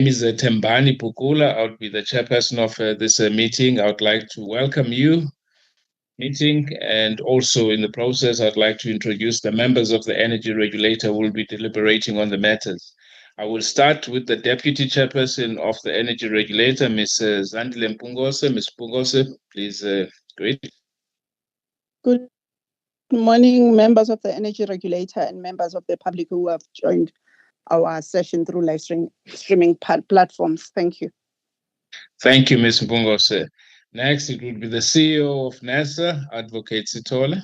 Ms. Tembani Pukula. I would be the chairperson of this meeting. I would like to welcome you meeting, and also in the process I'd like to introduce the members of the Energy Regulator who will be deliberating on the matters. I will start with the Deputy Chairperson of the Energy Regulator, Ms. Zandile Mpungose. Ms. Mpungose, please greet. Good morning, members of the Energy Regulator and members of the public who have joined our session through live streaming platforms. Thank you. Thank you, Ms. Mpungose. Next, it will be the CEO of NESA, Advocate Sithole.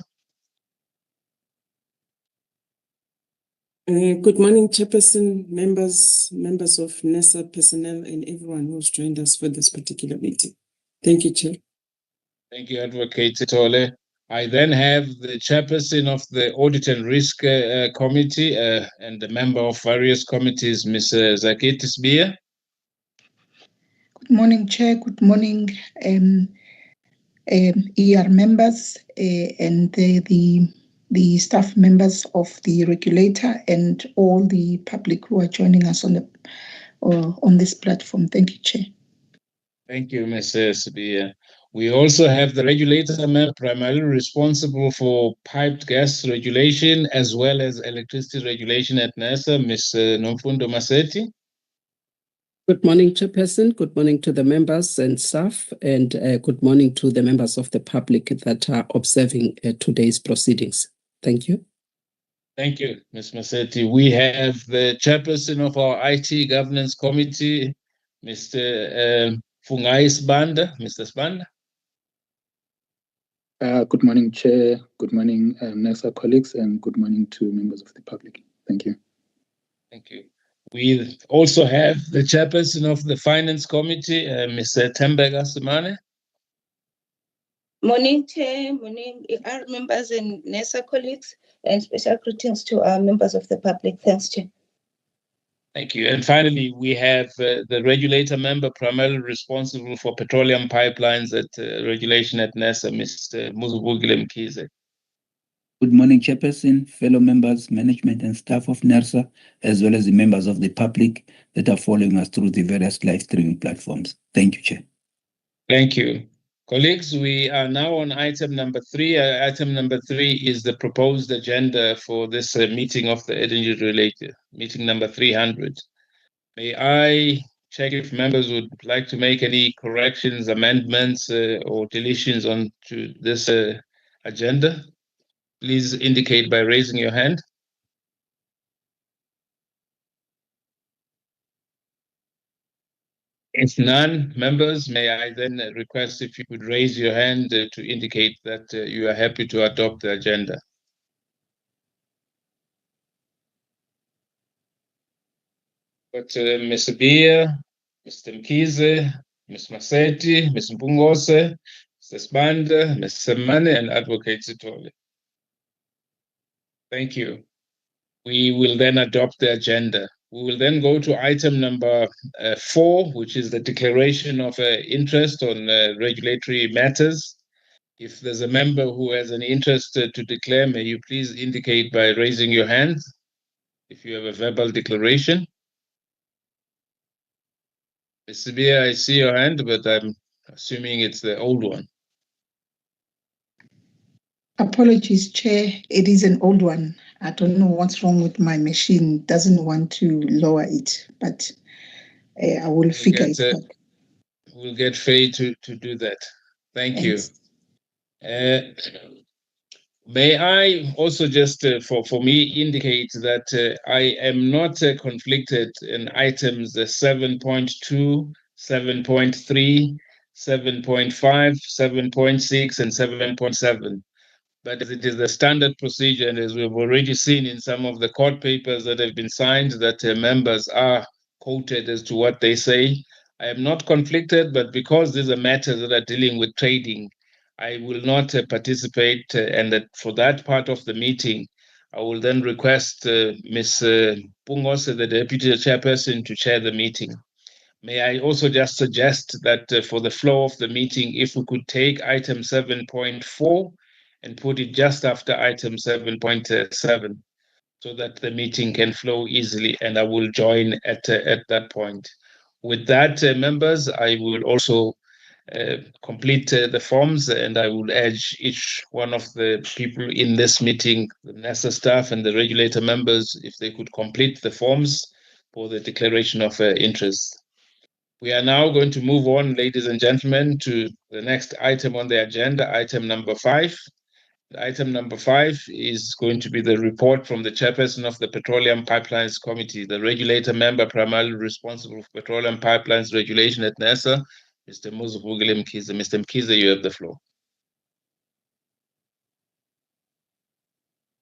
Good morning, Chairperson, members of NESA personnel, and everyone who's joined us for this particular meeting. Thank you, Chair. Thank you, Advocate Sithole. I then have the Chairperson of the Audit and Risk Committee and the member of various committees, Ms. Zaketi Sbia. Good morning, Chair. Good morning, ER members and the staff members of the regulator and all the public who are joining us on this platform. Thank you, Chair. Thank you, Ms. Sbia. We also have the regulator member primarily responsible for piped gas regulation as well as electricity regulation at NESA, Ms. Nomfundo Masetti. Good morning, Chairperson. Good morning to the members and staff, and good morning to the members of the public that are observing today's proceedings. Thank you. Thank you, Ms. Masetti. We have the Chairperson of our IT Governance Committee, Mr. Fungai Sibanda. Mr. Sibanda. Good morning, Chair. Good morning, NESA colleagues, and good morning to members of the public. Thank you. Thank you. We also have the Chairperson of the Finance Committee, Mr. Tembega Simane. Morning, Chair. Morning, ER members and NESA colleagues, and special greetings to our members of the public. Thanks, Chair. Thank you. And finally, we have the regulator member primarily responsible for petroleum pipelines at regulation at NESA, Mr. Muzubugile Mkhize. Good morning, Chairperson, fellow members, management and staff of NERSA, as well as the members of the public that are following us through the various live streaming platforms. Thank you, Chair. Thank you. Colleagues, we are now on item number 3. Item number 3 is the proposed agenda for this meeting of the Energy Regulator, meeting number 300. May I check if members would like to make any corrections, amendments, or deletions onto this agenda? Please indicate by raising your hand. If none, members, may I then request if you could raise your hand to indicate that you are happy to adopt the agenda. But Ms. Bia, Mr. Mkhize, Ms. Masetti, Ms. Mpungose, Mr. Sibanda, Ms. Semane, and Advocate Sithole. Thank you. We will then adopt the agenda. We will then go to item number 4, which is the declaration of interest on regulatory matters. If there's a member who has an interest to declare, may you please indicate by raising your hand if you have a verbal declaration. Mr. Bia, I see your hand, but I'm assuming it's the old one. Apologies, Chair. It is an old one. I don't know what's wrong with my machine. It doesn't want to lower it, but I will figure it out. We'll get Faye to do that. Thank you. May I also just, for me, indicate that I am not conflicted in items 7.2, 7.3, 7.5, 7.6, and 7.7. But it is the standard procedure, and as we've already seen in some of the court papers that have been signed, that members are quoted as to what they say. I am not conflicted, but because these are matters that are dealing with trading, I will not participate, and that for that part of the meeting, I will then request Ms. Pungose, the Deputy Chairperson, to chair the meeting. May I also just suggest that for the flow of the meeting, if we could take item 7.4 and put it just after item 7.7, so that the meeting can flow easily, and I will join at that point. With that, members, I will also complete the forms, and I will urge each one of the people in this meeting, the NESA staff and the regulator members, if they could complete the forms for the declaration of interest. We are now going to move on, ladies and gentlemen, to the next item on the agenda, item number 5. Item number 5 is going to be the report from the chairperson of the Petroleum Pipelines Committee, the regulator member primarily responsible for petroleum pipelines regulation at NESA, Mr. Muzvugile Mkhize. Mr. Mkhize, you have the floor.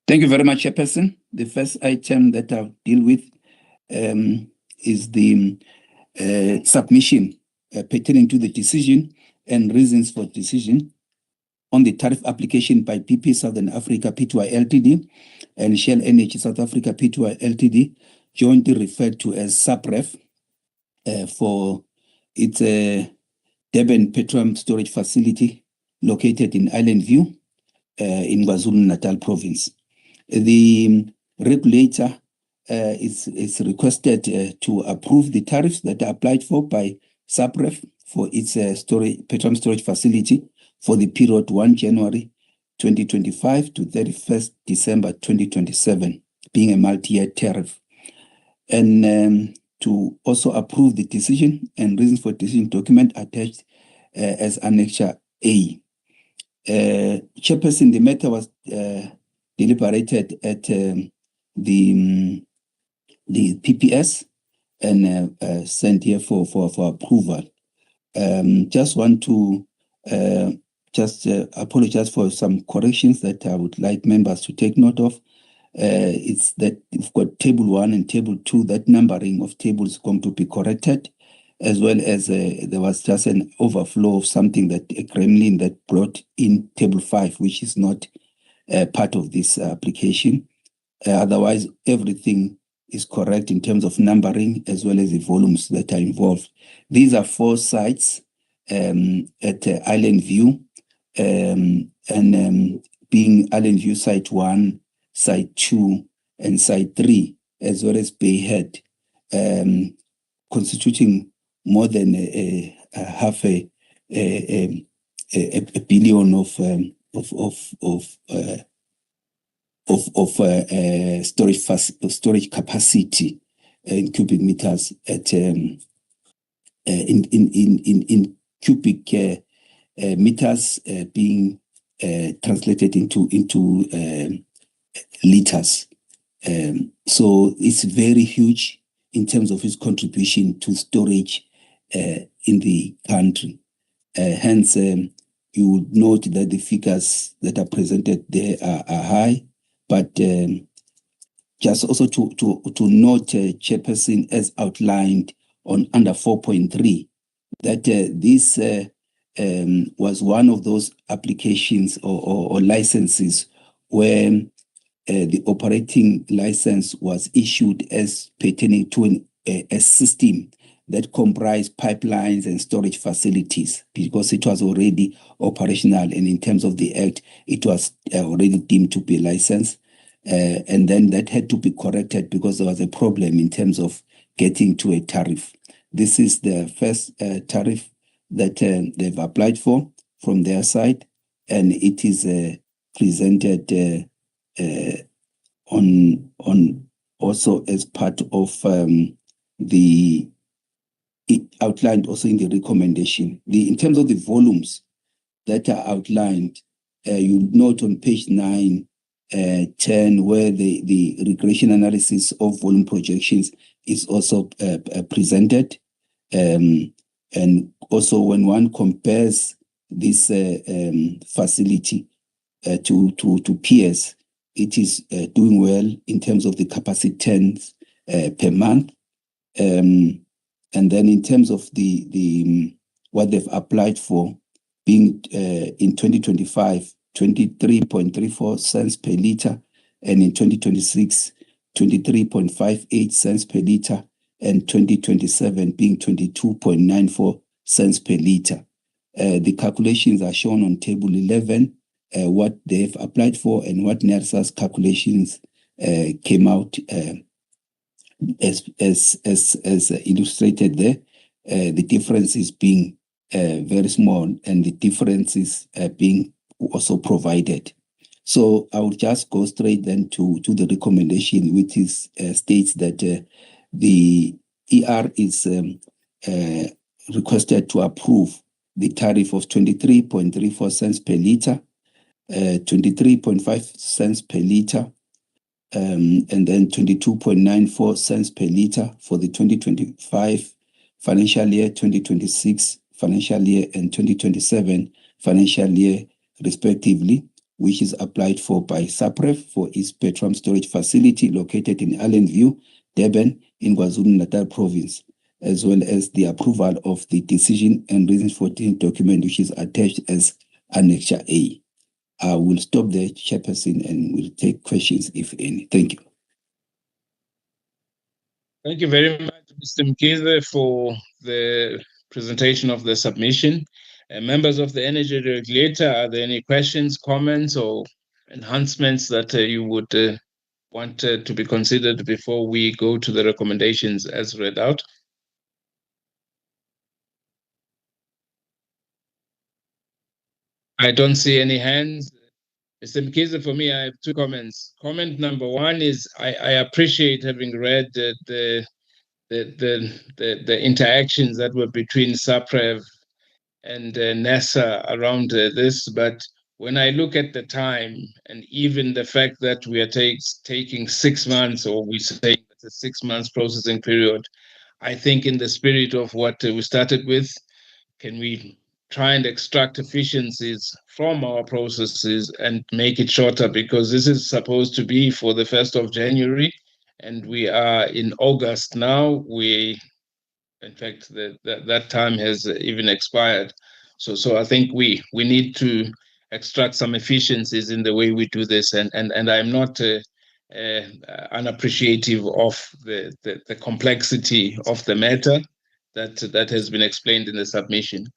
Thank you very much, Chairperson. The first item that I'll deal with is the submission pertaining to the decision and reasons for decision on the tariff application by BP Southern Africa Pty Ltd and Shell Energy South Africa Pty Ltd, jointly referred to as SAPREF, for its Durban Petroleum Storage Facility located in Island View in KwaZulu-Natal province. The regulator is requested to approve the tariffs that are applied for by SAPREF for its petroleum storage facility for the period 1 January 2025 to 31st December 2027, being a multi-year tariff. And to also approve the decision and reasons for decision document attached as Annexure A. Chairperson, the matter was deliberated at the PPS and sent here for approval. Just want to apologize for some corrections that I would like members to take note of. It's that we've got table 1 and table 2, that numbering of tables is going to be corrected, as well as there was just an overflow of something, that a gremlin that brought in table 5, which is not part of this application. Otherwise, everything is correct in terms of numbering as well as the volumes that are involved. These are 4 sites at Island View, and being Island View Site 1, Site 2, and Site 3, as well as Bayhead, constituting more than half a billion of storage capacity in cubic meters at in cubic meters being translated into liters. So it's very huge in terms of its contribution to storage in the country. Hence, you would note that the figures that are presented there are high, but just also to note, Chairperson, as outlined on under 4.3, that this was one of those applications or licenses where the operating license was issued as pertaining to a system that comprised pipelines and storage facilities, because it was already operational, and in terms of the Act, it was already deemed to be licensed. And then that had to be corrected because there was a problem in terms of getting to a tariff. This is the first tariff that they've applied for from their side, and it is presented on also as part of it outlined also in the recommendation. In terms of the volumes that are outlined, you note on page 9, 10, where the regression analysis of volume projections is also presented. And also when one compares this facility to peers, it is doing well in terms of the capacity turns per month. And then in terms of the what they've applied for, being in 2025, 23.34 cents per liter, and in 2026, 23.58 cents per liter, and 2027 being 22.94 cents per liter. The calculations are shown on table 11, what they've applied for and what NERSA's calculations came out as illustrated there. the differences being very small and the differences being also provided. So I will just go straight then to the recommendation, which is states that the ER is requested to approve the tariff of 23.34 cents per litre, 23.5 cents per litre, and then 22.94 cents per litre for the 2025 financial year, 2026 financial year, and 2027 financial year, respectively, which is applied for by SAPREF for its petrol storage facility located in Allenview, Durban, in KwaZulu-Natal province, as well as the approval of the decision and reasons for the document, which is attached as Annexure A. I will stop there, Chairperson, and will take questions, if any. Thank you. Thank you very much, Mr. Mkize, for the presentation of the submission. Members of the Energy Regulator, are there any questions, comments, or enhancements that you would want to be considered before we go to the recommendations as read out? I don't see any hands. Mr. Mkize, for me, I have two comments. Comment number one is I appreciate having read the interactions that were between SAPREV and NESA around this, but when I look at the time and even the fact that we are taking 6 months, or we say it's a 6 months processing period, I think in the spirit of what we started with, can we try and extract efficiencies from our processes and make it shorter, because this is supposed to be for the 1st of January and we are in August now. In fact, that time has even expired. So I think we need to extract some efficiencies in the way we do this, and I'm not unappreciative of the complexity of the matter that has been explained in the submission.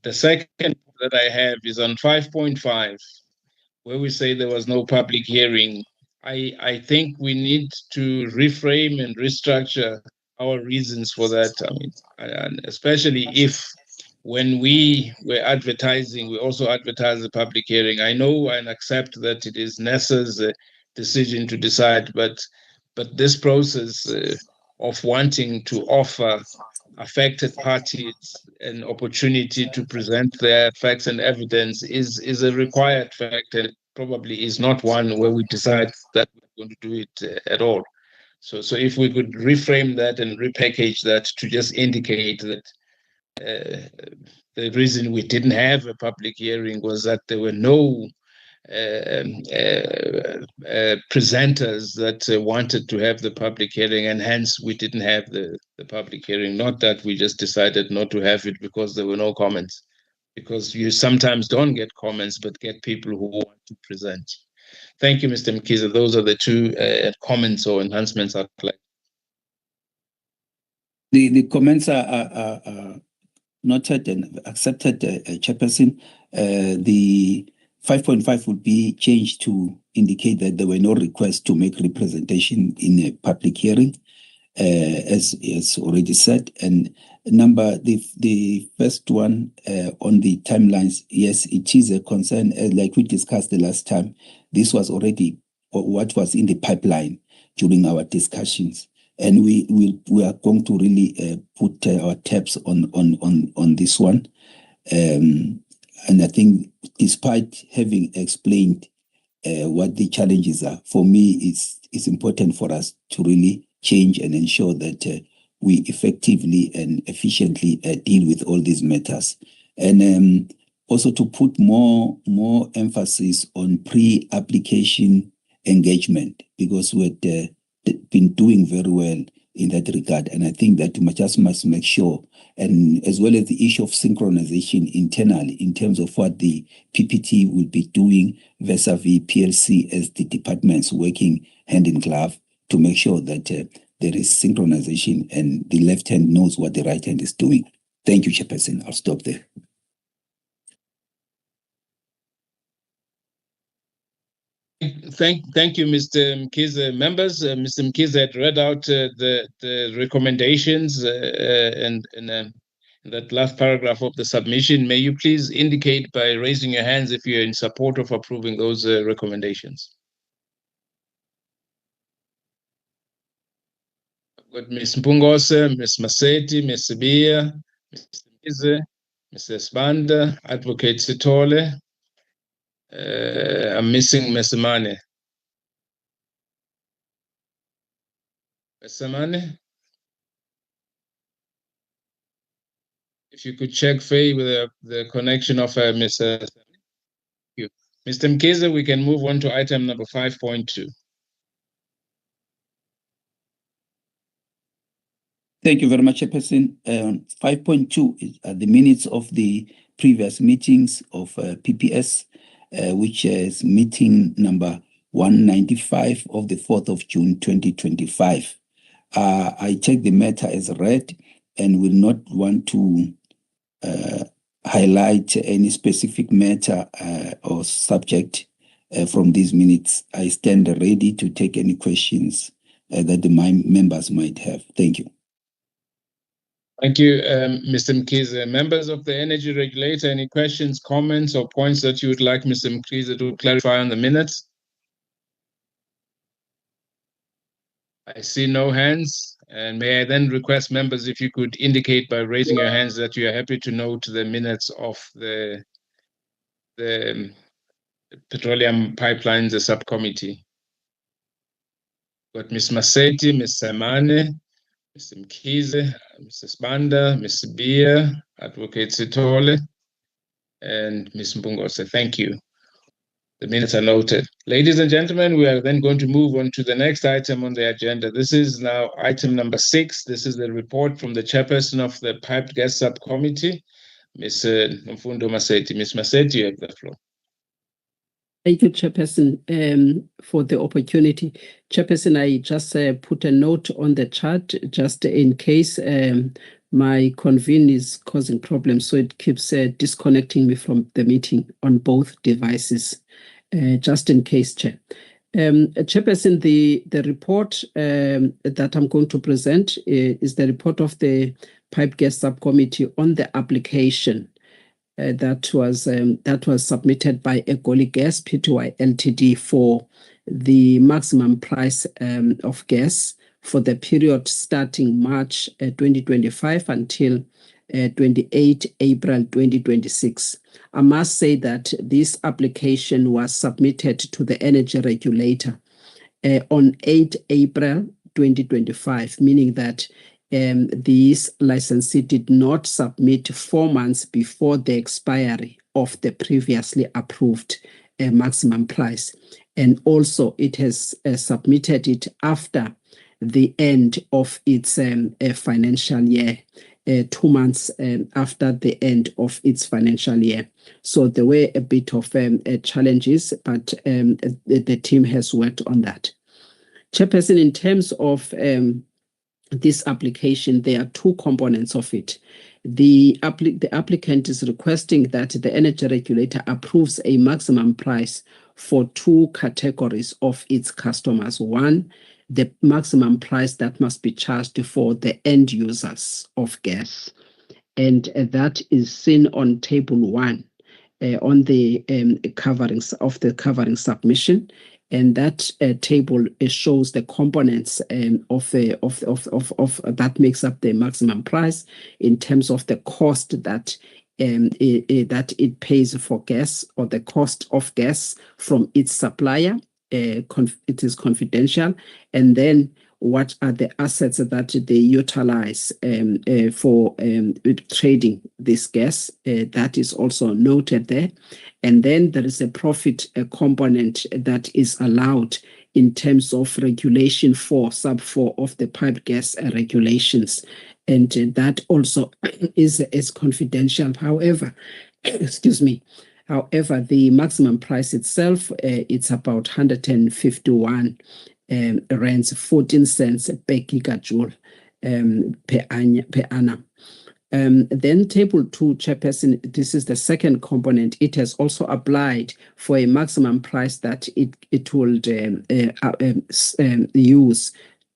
The second that I have is on 5.5, where we say there was no public hearing. I think we need to reframe and restructure our reasons for that. I mean, and especially if when we were advertising, we also advertised the public hearing. I know and accept that it is NESA's decision to decide, but this process of wanting to offer affected parties an opportunity to present their facts and evidence is a required fact, and probably is not one where we decide that we're going to do it at all. So if we could reframe that and repackage that to just indicate that the reason we didn't have a public hearing was that there were no presenters that wanted to have the public hearing, and hence we didn't have the public hearing. Not that we just decided not to have it because there were no comments, because you sometimes don't get comments but get people who want to present. Thank you, Mr. Mkize. Those are the two comments or enhancements I'd like. The comments are noted and accepted, Chairperson. The 5.5 would be changed to indicate that there were no requests to make representation in a public hearing, as already said. And the first one on the timelines, yes, it is a concern. Like we discussed the last time, this was already what was in the pipeline during our discussions. And we are going to really put our tabs on this one. And I think, despite having explained what the challenges are, for me, it's important for us to really change and ensure that we effectively and efficiently deal with all these matters. And also to put more emphasis on pre-application engagement, because we had been doing very well in that regard. And I think that we just must make sure, and as well as the issue of synchronization internally in terms of what the PPT will be doing vis-a-vis PLC, as the departments working hand in glove to make sure that there is synchronization and the left hand knows what the right hand is doing. Thank you, Chairperson. I'll stop there. Thank you, Mr. Mkize. Members, Mr. Mkize had read out the recommendations, and that last paragraph of the submission, may you please indicate by raising your hands if you're in support of approving those recommendations. I've got Ms. Mpungose, Ms. Maseti, Ms. Sibia, Mr. Mize, Mrs. Banda, Advocate Sitole. I'm missing Ms. Mane. Ms. Mane? If you could check Faye with the connection of Mr. Mr. Mkhize, we can move on to item number 5.2. Thank you very much, Chairperson. 5.2 is the minutes of the previous meetings of PPS, which is meeting number 195 of the 4th of June 2025. I take the matter as read and will not want to highlight any specific matter or subject from these minutes. I stand ready to take any questions that my members might have. Thank you. Thank you, Mr. Mkhize. Members of the Energy Regulator, any questions, comments, or points that you would like Mr. Mkhize to clarify on the minutes? I see no hands. And may I then request members if you could indicate by raising your hands that you are happy to note the minutes of the Petroleum Pipelines Subcommittee. Got Ms. Maseti, Ms. Samane, Mr. Mkhize, Mrs. Banda, Ms. Beer, Advocate Sitole, and Ms. Mpungose. Thank you. The minutes are noted. Ladies and gentlemen, we are then going to move on to the next item on the agenda. This is now item number 6. This is the report from the chairperson of the Piped Gas Subcommittee, Ms. Mfundo Maseti. Ms. Maseti, you have the floor. Thank you, Chairperson, for the opportunity. Chairperson, I just put a note on the chat just in case my convene is causing problems, so it keeps disconnecting me from the meeting on both devices, just in case, Chair. Chairperson, the report that I'm going to present is the report of the Pipe Gas Subcommittee on the application that was submitted by Egoli Gas Pty Ltd for the maximum price of gas for the period starting March 2025 until 28 April 2026. I must say that this application was submitted to the Energy Regulator on 8 April 2025, meaning that this licensee did not submit 4 months before the expiry of the previously approved maximum price. And also it has submitted it after the end of its financial year, 2 months after the end of its financial year. So there were a bit of challenges, but the team has worked on that. Chairperson, in terms of this application, there are 2 components of it. The applicant is requesting that the Energy Regulator approves a maximum price for 2 categories of its customers. One, the maximum price that must be charged for the end users of gas. And that is seen on table 1 on the covering submission. And that table shows the components of that makes up the maximum price in terms of the cost that it pays for gas, or the cost of gas from its supplier. It is confidential, and then what are the assets that they utilize for trading this gas. That is also noted there. And then there is a profit component that is allowed in terms of regulation 4, sub 4 of the pipe gas regulations. And that also is confidential. However, excuse me. However, the maximum price itself, it's about 151 rands, 14 cents per gigajoule per annum. Then table 2, Chairperson, this is the second component. It has also applied for a maximum price that it will use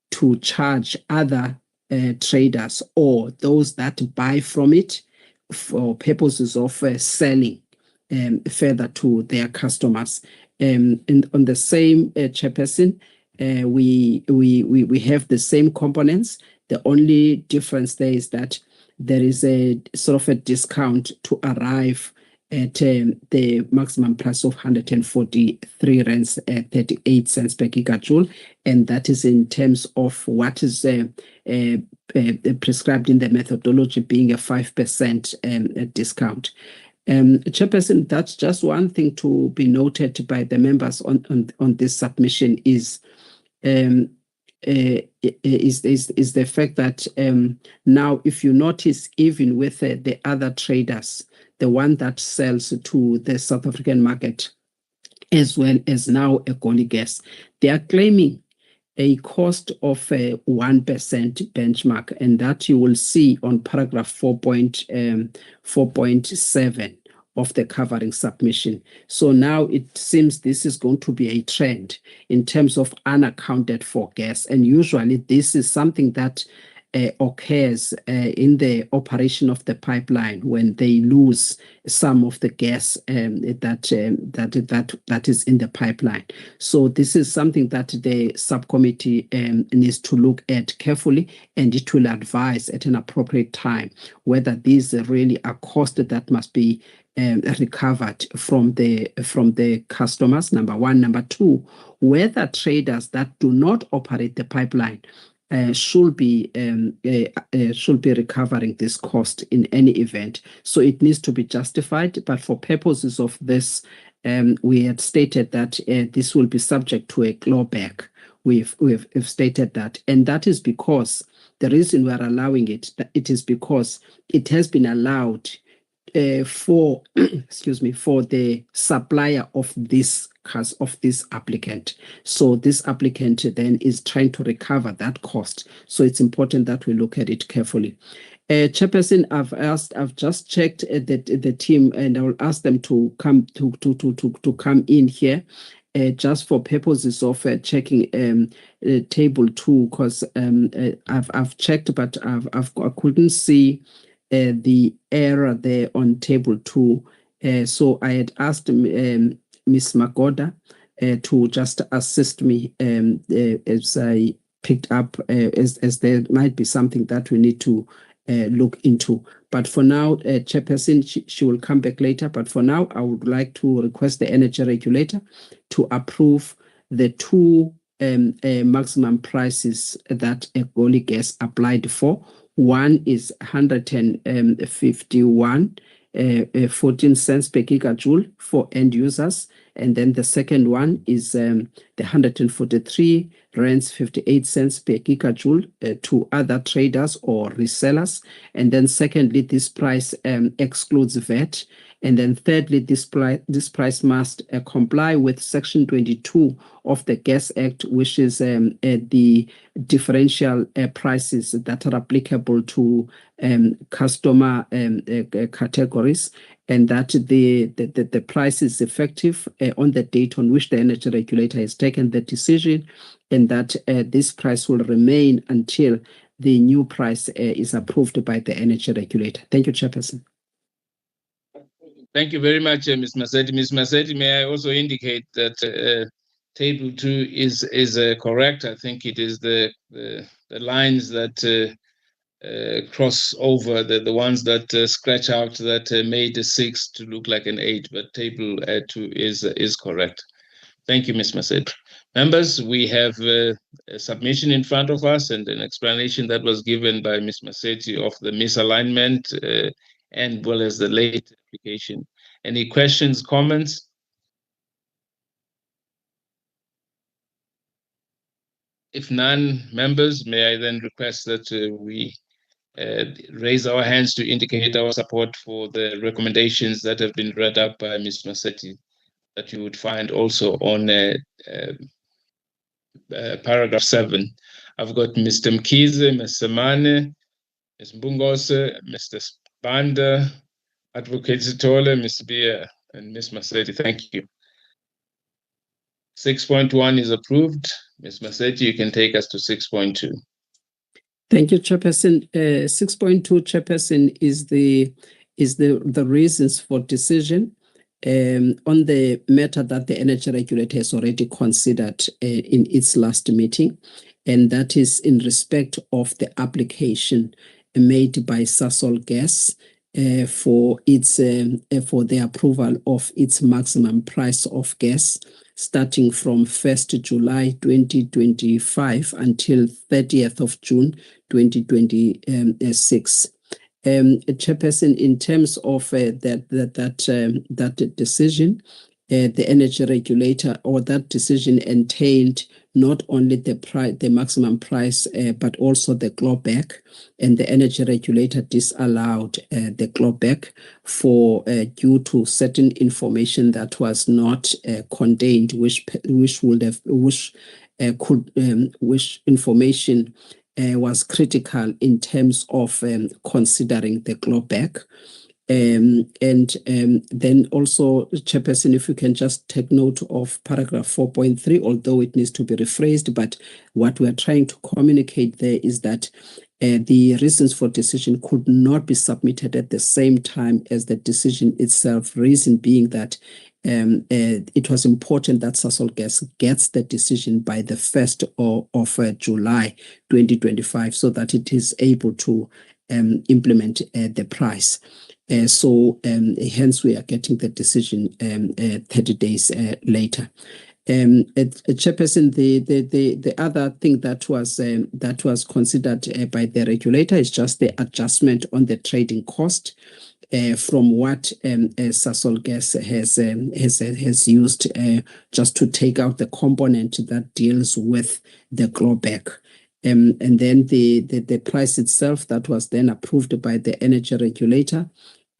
to charge other traders or those that buy from it for purposes of selling further to their customers. And on the same chairperson, we have the same components. The only difference there is that there is a sort of a discount to arrive at the maximum price of 143 rands 38 cents per gigajoule, and that is in terms of what is prescribed in the methodology, being a 5% discount. Chairperson, that's just one thing to be noted by the members on this submission is the fact that now, if you notice, even with the other traders, the one that sells to the South African market, as well as now Egoli Gas, they are claiming a cost of 1% benchmark, and that you will see on paragraph 4.7 of the covering submission. So now it seems this is going to be a trend in terms of unaccounted for gas, and usually this is something that occurs in the operation of the pipeline when they lose some of the gas that is in the pipeline. So this is something that the subcommittee needs to look at carefully, and it will advise at an appropriate time whether these really are costs that must be recovered from the customers, number one. Number two, whether traders that do not operate the pipeline should be recovering this cost in any event. So it needs to be justified, but for purposes of this, we had stated that this will be subject to a clawback. We've stated that, and that is because the reason we are allowing it is because it has been allowed for the supplier of this applicant. So this applicant then is trying to recover that cost. So it's important that we look at it carefully. Chairperson, I've just checked the team, and I will ask them to come come in here. Just for purposes of checking table 2, because I've checked, but I couldn't see the error there on table 2. So I had asked Ms. Magoda to just assist me as I picked up, as there might be something that we need to look into. But for now, Chairperson, she will come back later. But for now, I would like to request the energy regulator to approve the 2 maximum prices that Egoli Gas applied for. One is 151 14 cents per gigajoule for end users, and then the second one is the 143 rands 58 cents per gigajoule to other traders or resellers. And then secondly, this price excludes VAT. And then thirdly, this price must comply with Section 22 of the Gas Act, which is the differential prices that are applicable to customer categories, and that the price is effective on the date on which the energy regulator has taken the decision, and that this price will remain until the new price is approved by the energy regulator. Thank you, Chairperson. Thank you very much, Ms. Maseti. Ms. Maseti, may I also indicate that table 2 is correct. I think it is the lines that cross over, the ones that scratch out that made a 6 to look like an 8, but table 2 is correct. Thank you, Ms. Maseti. Members, we have a submission in front of us and an explanation that was given by Ms. Maseti of the misalignment and well as the late application. Any questions, comments? If none, members, may I then request that we raise our hands to indicate our support for the recommendations that have been read up by Ms. Maseti, that you would find also on paragraph 7. I've got Mr. Mkhize, Ms. Semane, Ms. Mbungose, Mr. Spanda, Advocate Zitole, Ms. Beer, and Ms. Maseti. Thank you. 6.1 is approved. Ms. Maseti, you can take us to 6.2. Thank you, Chairperson. 6.2, Chairperson, is the reasons for decision on the matter that the energy regulator has already considered in its last meeting, and that is in respect of the application made by Sasol Gas for the approval of its maximum price of gas starting from 1st July 2025 until 30th of June 2026. Chairperson, in terms of that decision, the energy regulator, or that decision entailed not only the maximum price, but also the clawback, and the energy regulator disallowed the clawback for due to certain information that was not contained, which information was critical in terms of considering the clawback. Then also, Chairperson, if you can just take note of paragraph 4.3, although it needs to be rephrased, but what we're trying to communicate there is that the reasons for decision could not be submitted at the same time as the decision itself, reason being that it was important that Sasol Gas gets the decision by the 1st of July 2025 so that it is able to implement the price. Hence we are getting the decision 30 days later. Chairperson, the other thing that was considered by the regulator is just the adjustment on the trading cost from what Sasol Gas has used just to take out the component that deals with the clawback. And then the price itself that was then approved by the energy regulator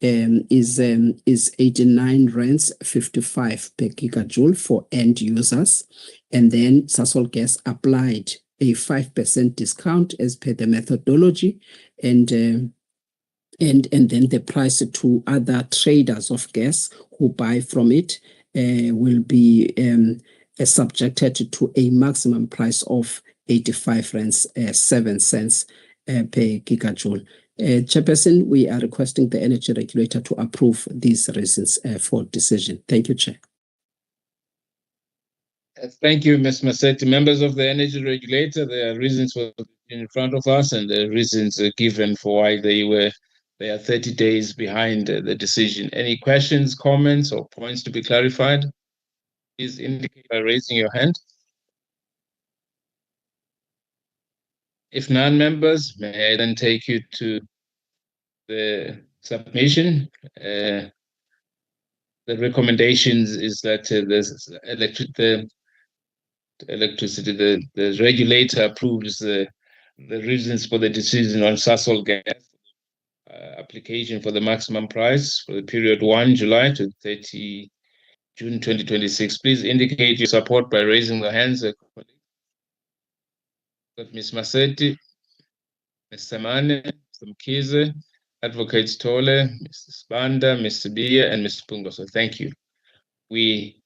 is 89 rands 55 per gigajoule for end users, and then Sasol Gas applied a 5% discount as per the methodology, and then the price to other traders of gas who buy from it will be subjected to a maximum price of 85 rands 7 cents per gigajoule. Chairperson, we are requesting the energy regulator to approve these reasons for decision. Thank you, Chair. Thank you, Ms. Massetti. Members of the energy regulator, there are reasons for in front of us, and the reasons given for why they are 30 days behind the decision. Any questions, comments, or points to be clarified? Please indicate by raising your hand. If none, members, may I then take you to the submission? The recommendations is that the regulator approves the reasons for the decision on Sasol Gas application for the maximum price for the period 1 July to 30 June 2026. Please indicate your support by raising the hands. Ms. Massetti, Ms. Samane, Mr. Mkhize, Advocate Tole, Mr. Spanda, Mr. Bia, and Mr. Pungo. So thank you. We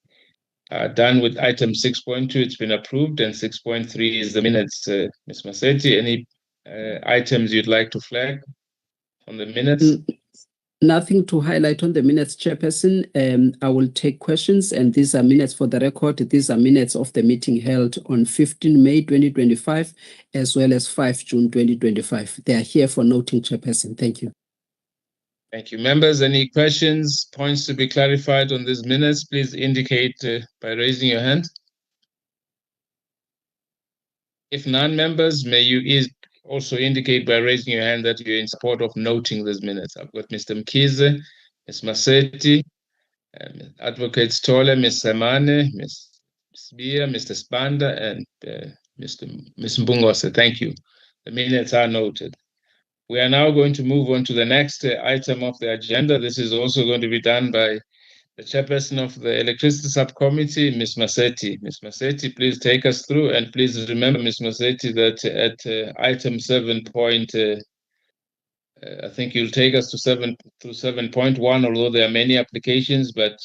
are done with item 6.2. It's been approved, and 6.3 is the minutes. Ms. Massetti, any items you'd like to flag on the minutes? Nothing to highlight on the minutes, Chairperson. I will take questions, and these are minutes for the record. These are minutes of the meeting held on 15 May 2025, as well as 5 June 2025. They are here for noting, Chairperson. Thank you. Thank you. Members, any questions, points to be clarified on these minutes, please indicate by raising your hand. If none, members, may you also indicate by raising your hand that you're in support of noting these minutes. I've got Mr. Mkhize, Ms. Massetti, Advocate Tole, Ms. Samane, Ms. Bia, Mr. Spanda, and Ms. Mbungose. Thank you. The minutes are noted. We are now going to move on to the next item of the agenda. This is also going to be done by the chairperson of the Electricity Subcommittee, Ms. Massetti. Ms. Massetti, please take us through, and please remember, Ms. Massetti, that at item 7. I think you'll take us to 7.1, although there are many applications, but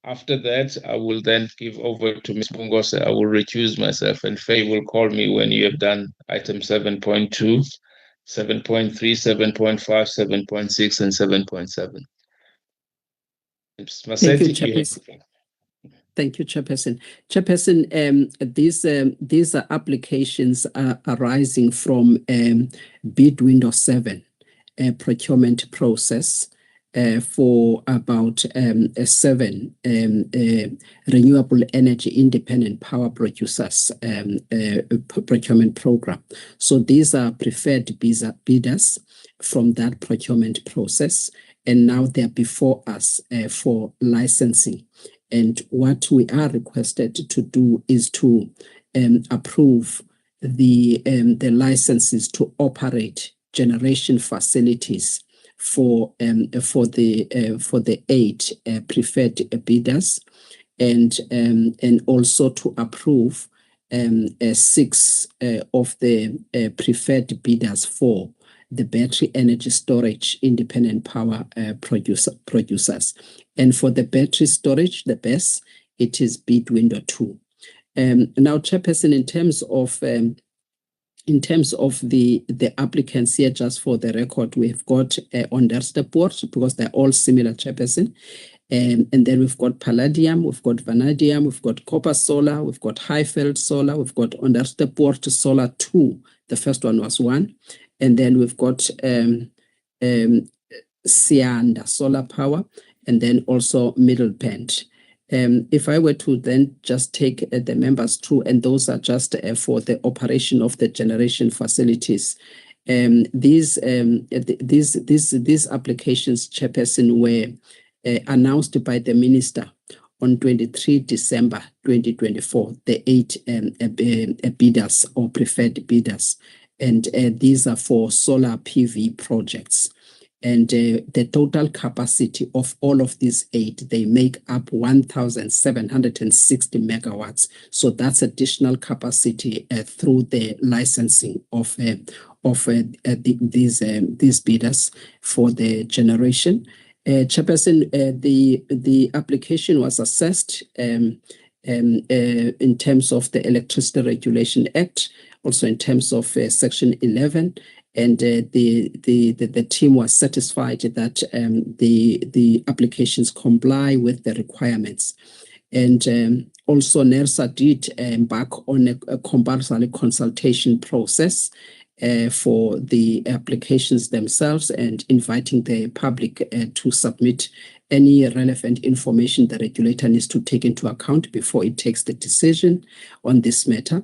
after that, I will then give over to Ms. Bungose. I will recuse myself, and Faye will call me when you have done item 7.2. 7.3, 7.5, 7.6, and 7.7. Thank you, Chairperson. Thank you, Chairperson. Chairperson, these applications are arising from bid window 7 procurement process for about 7 renewable energy independent power producers procurement program. So these are preferred bidders from that procurement process, and now they're before us for licensing. And what we are requested to do is to approve the licenses to operate generation facilities for the 8 preferred bidders, and also to approve 6 of the preferred bidders for the battery energy storage independent power producers. And for the battery storage, the BESS, it is bid window 2. Now, Chairperson, in terms of the applicants here, just for the record, we've got Onderstepoort, because they're all similar, Chairperson. And then we've got Palladium, we've got Vanadium, we've got Copper Solar, we've got Highveld Solar, we've got Onderstepoort Solar 2. The first one was 1. And then we've got Sianda Solar Power, and then also Middlebend. If I were to then just take the members through, and those are just for the operation of the generation facilities. These applications, Chairperson, were announced by the Minister on 23 December 2024, the 8 bidders or preferred bidders. And these are for solar PV projects. And the total capacity of all of these 8, they make up 1,760 megawatts. So that's additional capacity through the licensing of these bidders for the generation. Chairperson, the application was assessed in terms of the Electricity Regulation Act, also in terms of Section 11. And the team was satisfied that the applications comply with the requirements. And also NERSA did embark on a compulsory consultation process for the applications themselves, and inviting the public to submit any relevant information the regulator needs to take into account before it takes the decision on this matter.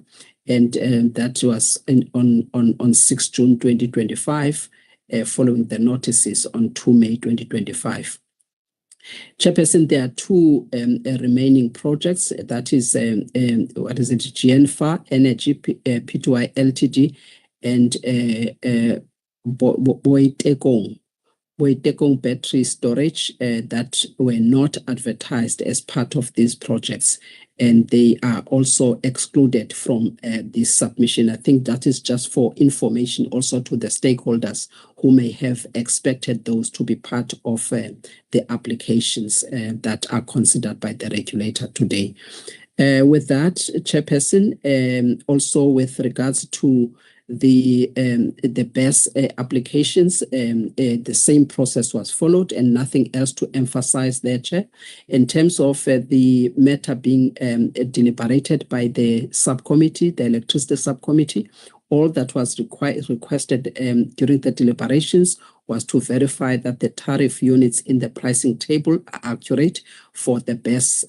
And that was on 6 June 2025, following the notices on 2 May 2025. Chairperson, there are 2 remaining projects. That is, GNFA Energy Pty Ltd and Boitekong battery storage that were not advertised as part of these projects, and they are also excluded from this submission. I think that is just for information also to the stakeholders who may have expected those to be part of the applications that are considered by the regulator today. With that, Chairperson, also with regards to the BESS applications, the same process was followed, and nothing else to emphasize there, Chair. In terms of the matter being deliberated by the subcommittee, the electricity subcommittee, all that was requested during the deliberations was to verify that the tariff units in the pricing table are accurate for the BESS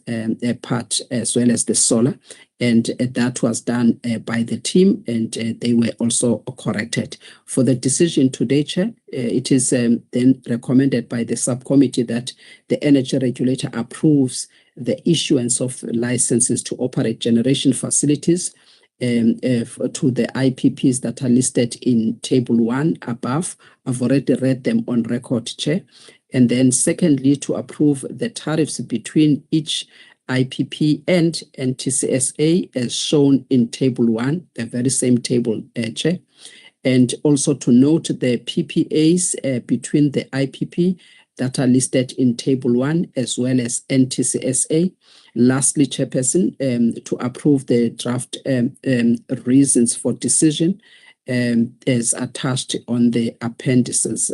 part as well as the solar. And that was done by the team, and they were also corrected. For the decision today, Chair, it is then recommended by the subcommittee that the energy regulator approves the issuance of licenses to operate generation facilities to the IPPs that are listed in Table 1 above. I've already read them on record, Chair. And then secondly, to approve the tariffs between each IPP and NTCSA as shown in Table 1, the very same table, Chair. And also to note the PPAs between the IPP that are listed in Table 1 as well as NTCSA. Lastly, Chairperson, to approve the draft reasons for decision is attached on the appendices.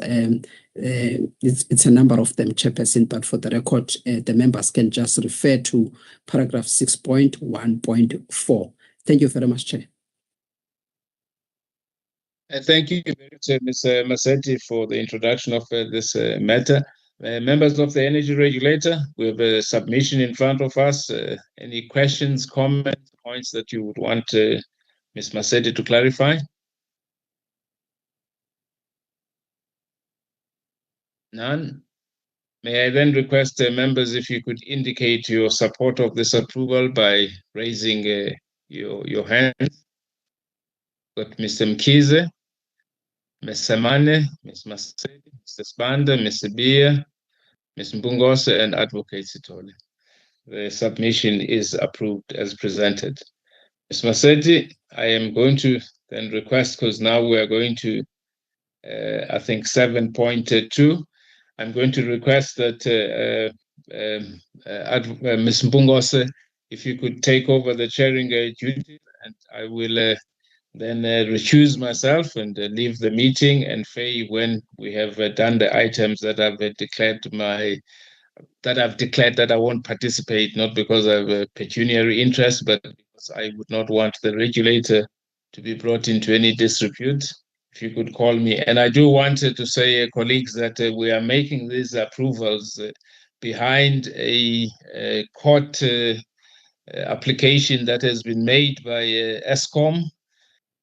It's a number of them, Chairperson, but for the record, the members can just refer to paragraph 6.1.4. Thank you very much, Chair. Thank you very much, Ms. Massetti, for the introduction of this matter. Members of the Energy Regulator, we have a submission in front of us. Any questions, comments, points that you would want Ms. Massetti to clarify? None? May I then request members if you could indicate your support of this approval by raising your hands. Got Mr. Mkize, Ms. Samane, Ms. Massetti, Mr. Spanda, Ms. Bia, Ms. Mbungose, and Advocate Sitole. The submission is approved as presented. Ms. Massetti, I am going to then request, because now we are going to, I think, 7.2. I'm going to request that Ms. Mbungose, if you could take over the chairing duty, and I will then recuse myself and leave the meeting, and Faye, when we have done the items that I've declared that I won't participate, not because I have a pecuniary interest, but because I would not want the regulator to be brought into any disrepute. If you could call me. And I do want to say, colleagues, that we are making these approvals behind a court application that has been made by Eskom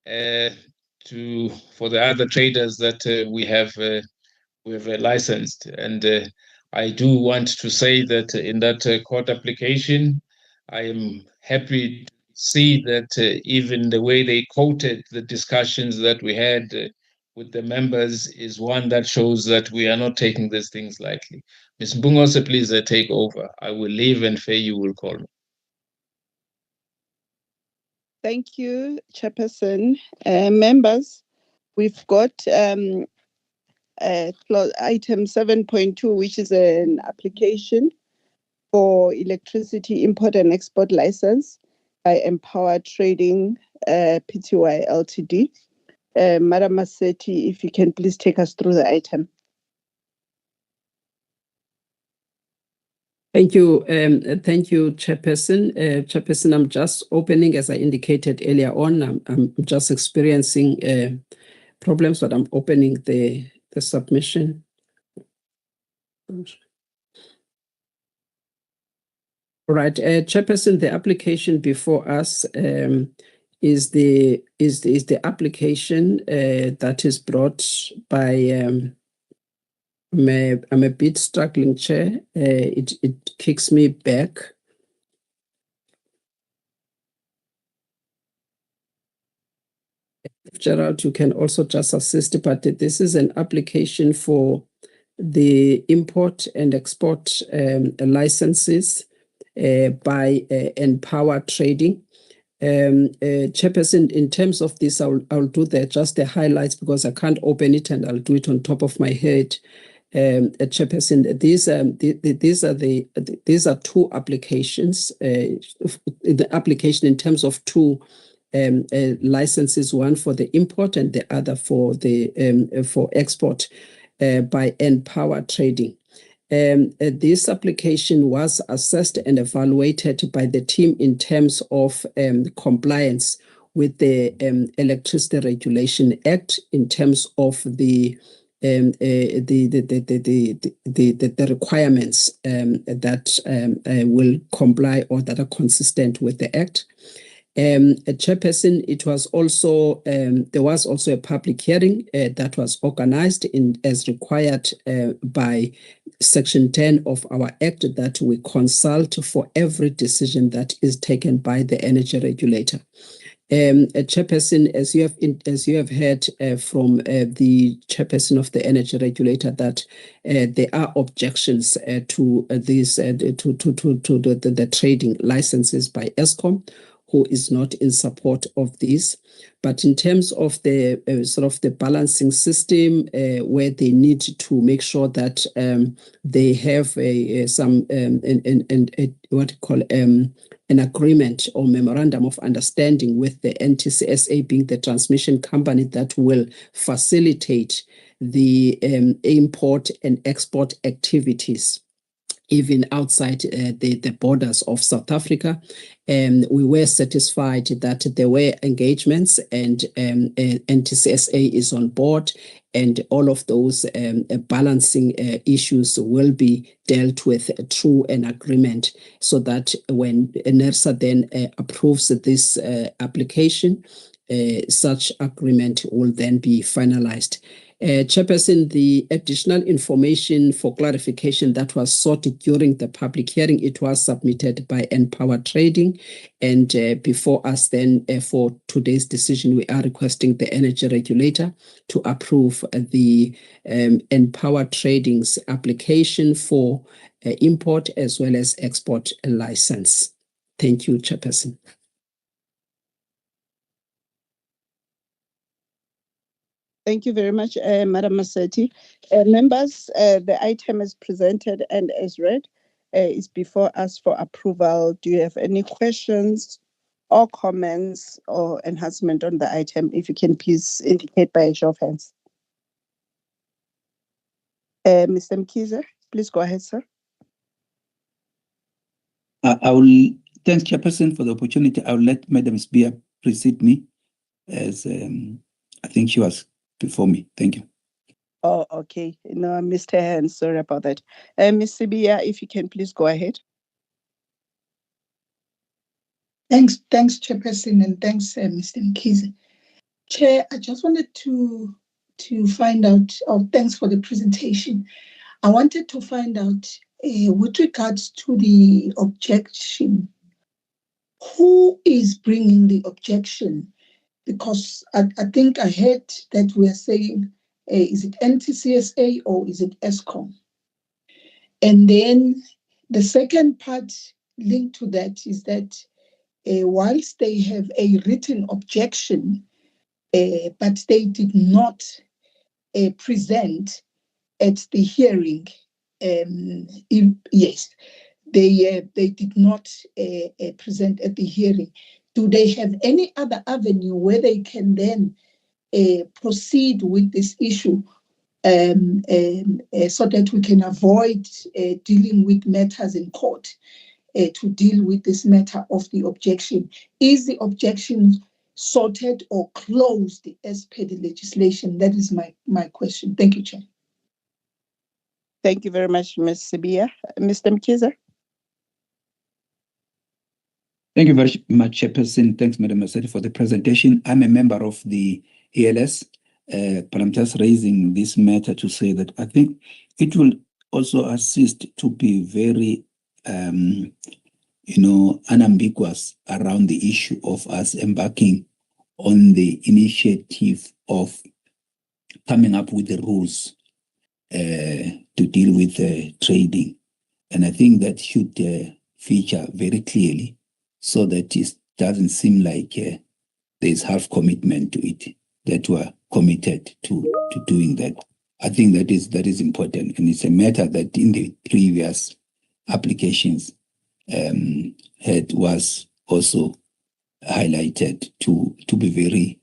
for the other traders that we have licensed. And I do want to say that in that court application, I am happy to see that even the way they quoted the discussions that we had with the members is one that shows that we are not taking these things lightly. Ms. Mbungose, please take over. I will leave, and Faye, you will call me. Thank you, Chairperson. Members, we've got item 7.2, which is an application for electricity import and export license by Empower Trading Pty Ltd. Madam Massetti, if you can please take us through the item. Thank you, Chairperson. Chairperson, I'm just opening, as I indicated earlier on. I'm just experiencing problems, but I'm opening the submission. All right, Chairperson, the application before us is the application that is brought by. I'm a bit struggling, Chair. It kicks me back. Gerald, you can also just assist, but this is an application for the import and export licenses by Empower Trading. Chairperson, in terms of this, I'll do just the highlights because I can't open it, and I'll do it on top of my head. Chairperson, these are two applications. The application in terms of two licenses, one for the import and the other for the for export by Empower Trading. This application was assessed and evaluated by the team in terms of compliance with the Electricity Regulation Act in terms of the requirements that will comply or that are consistent with the Act. Chairperson, it was also there was also a public hearing that was organized as required by Section 10 of our Act, that we consult for every decision that is taken by the Energy Regulator. Chairperson, as you have heard from the Chairperson of the Energy Regulator, that there are objections to these to the trading licenses by Eskom, who is not in support of this. But in terms of the sort of the balancing system, where they need to make sure that they have an agreement or memorandum of understanding with the NTCSA, being the transmission company that will facilitate the import and export activities even outside the borders of South Africa. We were satisfied that there were engagements, and NTCSA is on board, and all of those balancing issues will be dealt with through an agreement, so that when NERSA then approves this application, such agreement will then be finalized. Chairperson, the additional information for clarification that was sought during the public hearing, it was submitted by Empower Trading, and before us then for today's decision, we are requesting the energy regulator to approve the Empower Trading's application for import as well as export license. Thank you, Chairperson. Thank you very much, Madam Maseti. Members, the item is presented and as read is before us for approval. Do you have any questions or comments or enhancement on the item? If you can please indicate by a show of hands. Mr. Mkhize, please go ahead, sir. Thanks, Chairperson, for the opportunity. I will let Madam Spear precede me, as I think she was before me. Thank you. Oh, okay. No, I missed her hand. Sorry about that. Ms. Sibia, if you can please go ahead. Thanks, Chairperson, and thanks, Mr. Mkhize. Chair, I just wanted to find out, thanks for the presentation. I wanted to find out, with regards to the objection, who is bringing the objection? Because I think I heard that we are saying, is it NTCSA or is it ESCOM? And then the second part linked to that is that whilst they have a written objection, but they did not present at the hearing, yes, they did not present at the hearing. Do they have any other avenue where they can then proceed with this issue so that we can avoid dealing with matters in court to deal with this matter of the objection? Is the objection sorted or closed as per the legislation? That is my question. Thank you, Chair. Thank you very much, Ms. Sibia. Mr. Mkhize. Thank you very much, Chairperson. Thanks, Madam Maseti, for the presentation. I'm a member of the ELS, but I'm just raising this matter to say that I think it will also assist to be very, unambiguous around the issue of us embarking on the initiative of coming up with the rules to deal with trading. And I think that should feature very clearly, so that it doesn't seem like there's half commitment to it, that we're committed to doing that. I think that is important, and it's a matter that in the previous applications was also highlighted to be very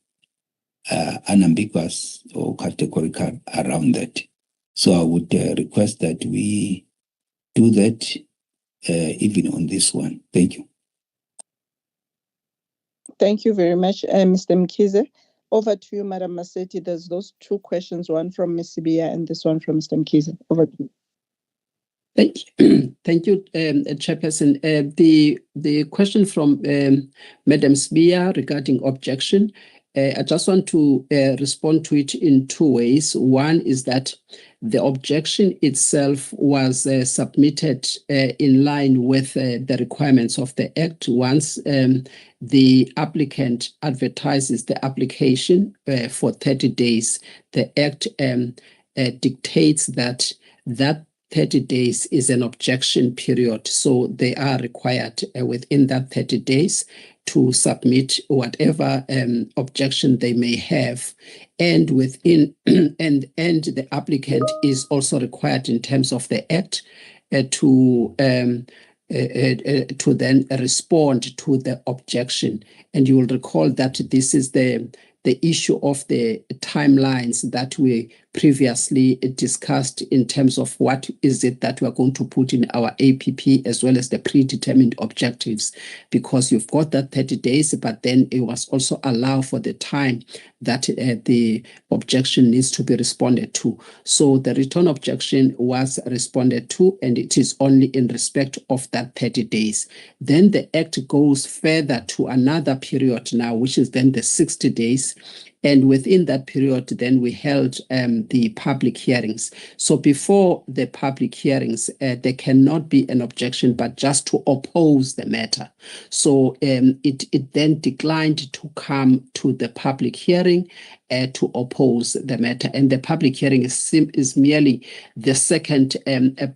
unambiguous or categorical around that. So I would request that we do that even on this one. Thank you. Thank you very much, Mr. Mkhize. Over to you, Madam Maseti. There's those two questions, one from Ms. Sibia and this one from Mr. Mkhize. Over to you. Thank you, Chairperson. The question from Madam Sibia regarding objection, I just want to respond to it in two ways. One is that the objection itself was submitted in line with the requirements of the Act. Once the applicant advertises the application for 30 days, the Act dictates that 30 days is an objection period. So they are required within that 30 days to submit whatever objection they may have, and within and the applicant is also required in terms of the Act to then respond to the objection. And you will recall that this is the issue of the timelines that we previously discussed in terms of what is it that we are going to put in our APP as well as the predetermined objectives, because you've got that 30 days, but then it was also allow for the time that the objection needs to be responded to. So the return objection was responded to, and it is only in respect of that 30 days. Then the Act goes further to another period now, which is then the 60 days. And within that period, then we held the public hearings. So before the public hearings, there cannot be an objection, but just to oppose the matter. So it then declined to come to the public hearing to oppose the matter. And the public hearing is merely the second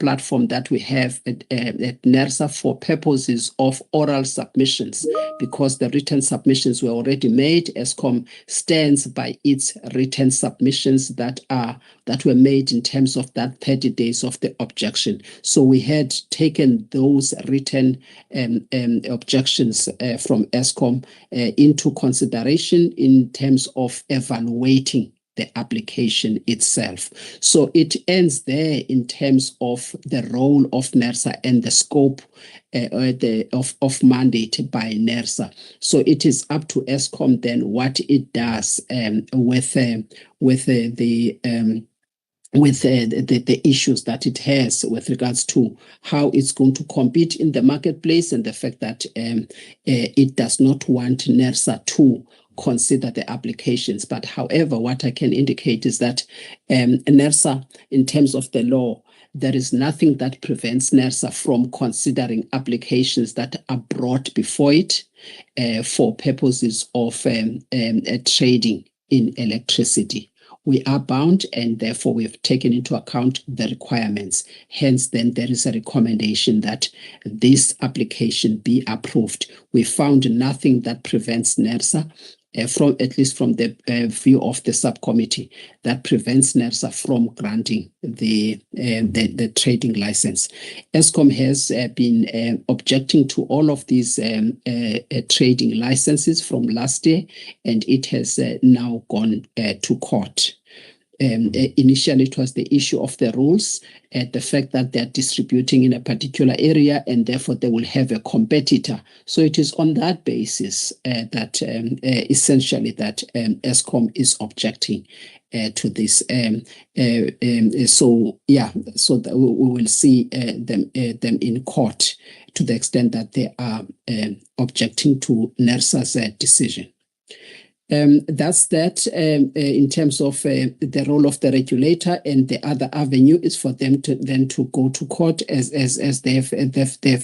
platform that we have at NERSA for purposes of oral submissions, because the written submissions were already made. ESCOM stands by its written submissions that were made in terms of that 30 days of the objection. So we had taken those written objections from ESCOM into consideration in terms of evaluating the application itself. So it ends there in terms of the role of NERSA and the scope of mandate by NERSA. So it is up to ESCOM then what it does with the issues that it has with regards to how it's going to compete in the marketplace, and the fact that it does not want NERSA to consider the applications. But however, what I can indicate is that NERSA, in terms of the law, there is nothing that prevents NERSA from considering applications that are brought before it for purposes of trading in electricity. We are bound, and therefore we've taken into account the requirements. Hence, then there is a recommendation that this application be approved. We found nothing that prevents NERSA, from at least from the view of the subcommittee, that prevents NERSA from granting the trading license. ESCOM has been objecting to all of these trading licenses from last year, and it has now gone to court. Initially, it was the issue of the rules, the fact that they're distributing in a particular area and therefore they will have a competitor. So it is on that basis that essentially that ESCOM is objecting to this. So that we will see them in court to the extent that they are objecting to NERSA's decision. That's that in terms of the role of the regulator, and the other avenue is for them to then to go to court as they've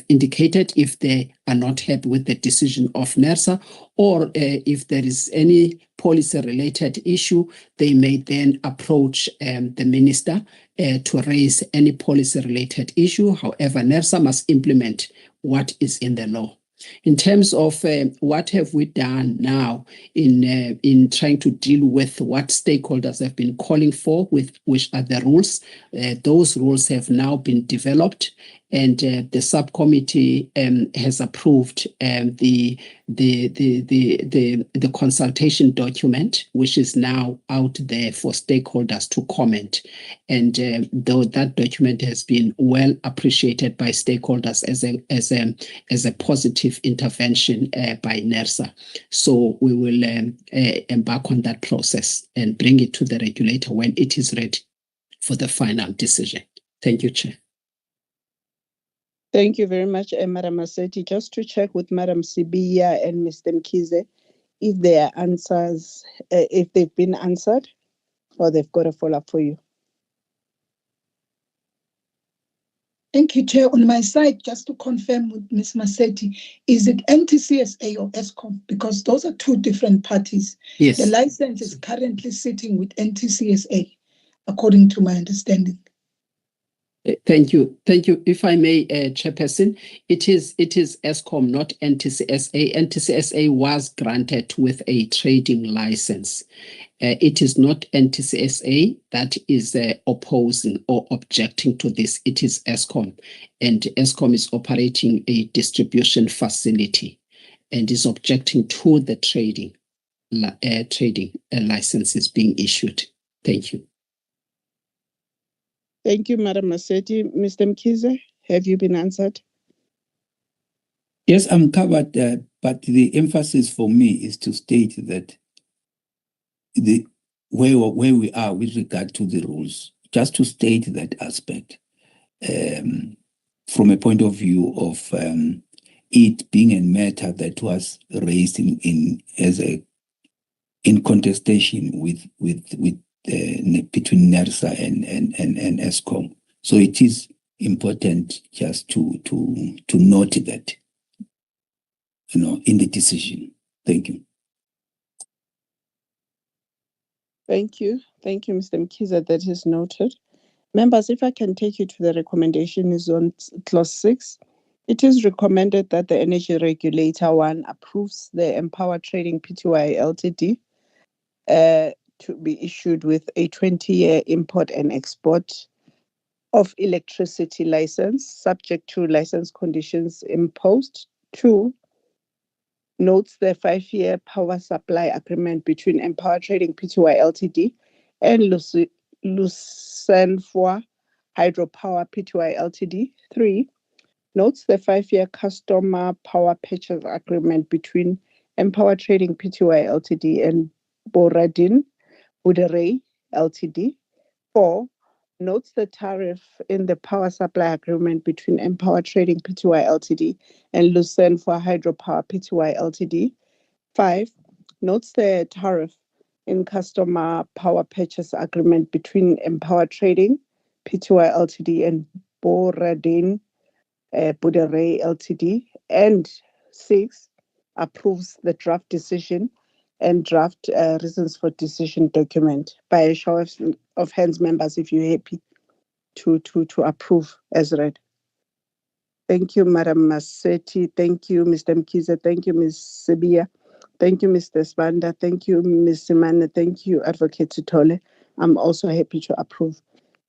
indicated if they are not happy with the decision of NERSA, or if there is any policy related issue, they may then approach the minister to raise any policy related issue. However, NERSA must implement what is in the law. In terms of what have we done now in trying to deal with what stakeholders have been calling for, with which are the rules, those rules have now been developed, and the subcommittee has approved the consultation document, which is now out there for stakeholders to comment. And though that document has been well appreciated by stakeholders as a positive intervention by NERSA, so we will embark on that process and bring it to the regulator when it is ready for the final decision. Thank you, Chair. Thank you very much, Madam Maseti. Just to check with Madam Sibiya and Mr. Mkhize if their answers, if they've been answered, or they've got a follow-up for you. Thank you, Chair. On my side, just to confirm with Ms. Maseti, is it NTCSA or ESCOM? Because those are two different parties. Yes. The license is currently sitting with NTCSA, according to my understanding. Thank you. If I may, Chairperson, it is Eskom, not NTCSA. NTCSA was granted with a trading license. It is not NTCSA that is opposing or objecting to this. It is Eskom, and Eskom is operating a distribution facility and is objecting to the trading licenses being issued. Thank you. Thank you, Madam Maseti. Mr. Mkhize, have you been answered? Yes, I'm covered, but the emphasis for me is to state that where we are with regard to the rules, just to state that aspect from a point of view of it being a matter that was raised in contestation with between NERSA and Eskom. So it is important just to note that, in the decision. Thank you. Thank you, Mr. Mkhize. That is noted. Members, if I can take you to the recommendation is on clause 6. It is recommended that the Energy Regulator 1 approves the Empower Trading Pty Ltd to be issued with a 20-year import and export of electricity license, subject to license conditions imposed. 2, notes the 5-year power supply agreement between Empower Trading Pty Ltd and Lucenfoa Hydropower Pty Ltd. 3, notes the 5-year customer power purchase agreement between Empower Trading Pty Ltd and Boradin Buderey Ltd. 4, notes the tariff in the power supply agreement between Empower Trading Pty Ltd and Lucenfoa Hydropower Pty Ltd. 5, notes the tariff in customer power purchase agreement between Empower Trading Pty Ltd and Boradin Buderey Ltd. And 6, approves the draft decision and draft reasons for decision document. By a show of hands, members, if you're happy to approve as read. Thank you, Madam Maseti. Thank you, Mr. Mkhize. Thank you, Ms. Sibia. Thank you, Mr. Spanda. Thank you, Ms. Simane. Thank you, Advocate Sitole. I'm also happy to approve.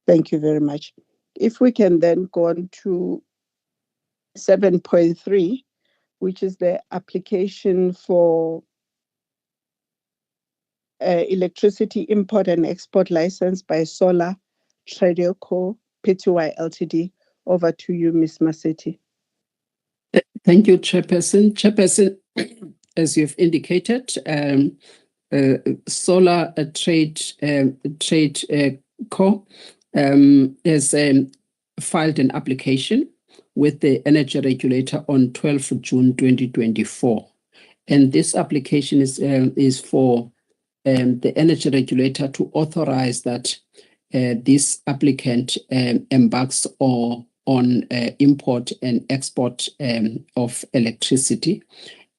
Thank you very much. If we can then go on to 7.3, which is the application for electricity import and export license by Solar Tradeco Pty Ltd. Over to you, Ms. Maseti. Thank you, Chairperson. Chairperson, as you've indicated, Solar Trade Co. has filed an application with the Energy Regulator on 12 June 2024. And this application is for the Energy Regulator to authorize that this applicant embarks on import and export of electricity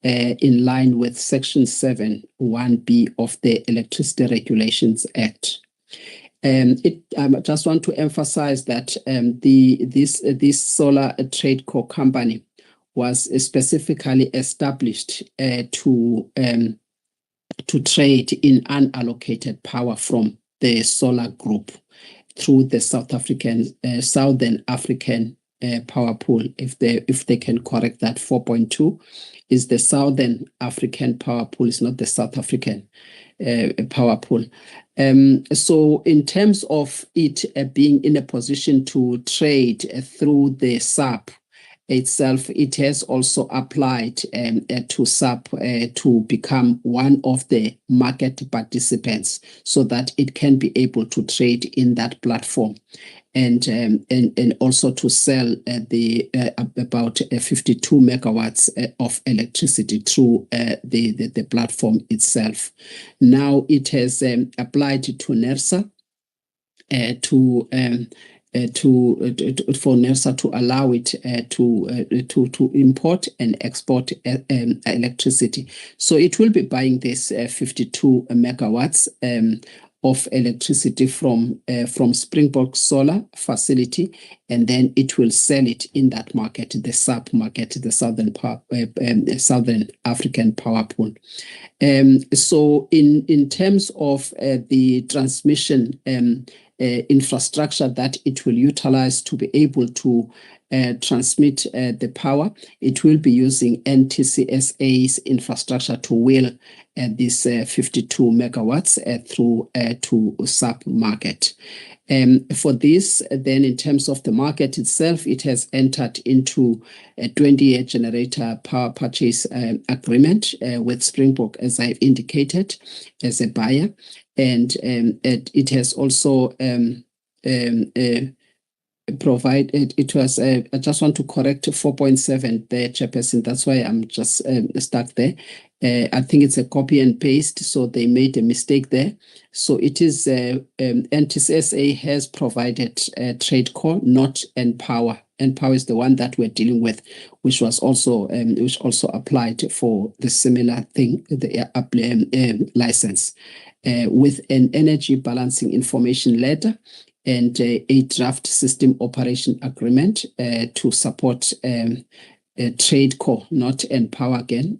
in line with Section 7(1)(b) of the Electricity Regulations Act. I just want to emphasize that this Solar Trade Co. company was specifically established to trade in unallocated power from the solar group through the Southern African power pool. If they can correct that, 4.2 is the Southern African power pool. It's not the South African power pool. So in terms of it being in a position to trade through the SAP itself, it has also applied to SAP to become one of the market participants so that it can be able to trade in that platform and also to sell about 52 megawatts of electricity through the platform itself. Now it has applied to NERSA for NERSA to allow it to import and export electricity. So it will be buying this 52 megawatts of electricity from Springbok Solar Facility, and then it will sell it in that market, the SAP market, the Southern African Power Pool. So in terms of the transmission infrastructure that it will utilize to be able to transmit the power, it will be using NTCSA's infrastructure to wheel this 52 megawatts through to SAP market. For this, then in terms of the market itself, it has entered into a 20-year generator power purchase agreement with Springbok, as I've indicated, as a buyer. And it has also provided, it was, I just want to correct 4.7 there, Chairperson. That's why I'm just stuck there. I think it's a copy and paste, so they made a mistake there. So it is NTCSA has provided trade core, not NPower. NPower is the one that we're dealing with, which was also applied for the similar thing, the license, with an energy balancing information letter and a draft system operation agreement to support trade core, not NPower again.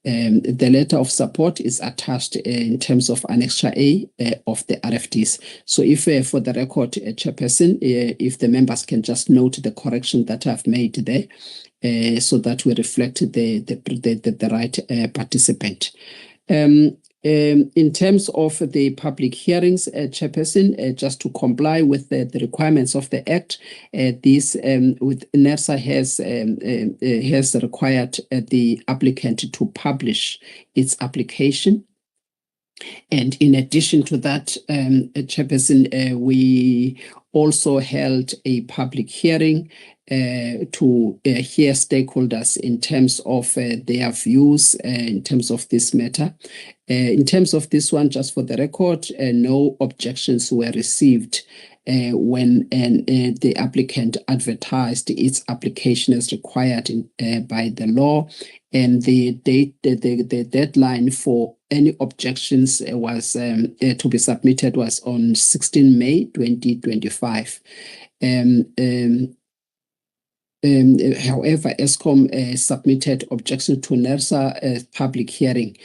The letter of support is attached in terms of Annexure A of the RFDs. So if for the record, Chairperson, if the members can just note the correction that I've made there, so that we reflect the right participant. In terms of the public hearings, Chairperson, just to comply with the requirements of the Act, this with NERSA has required the applicant to publish its application. And in addition to that, Chairperson, we also held a public hearing to hear stakeholders in terms of their views in terms of this matter. In terms of this one, just for the record, no objections were received when the applicant advertised its application as required by the law, and the deadline for any objections was to be submitted was on 16 May 2025. However, Eskom submitted objection to NERSA public hearing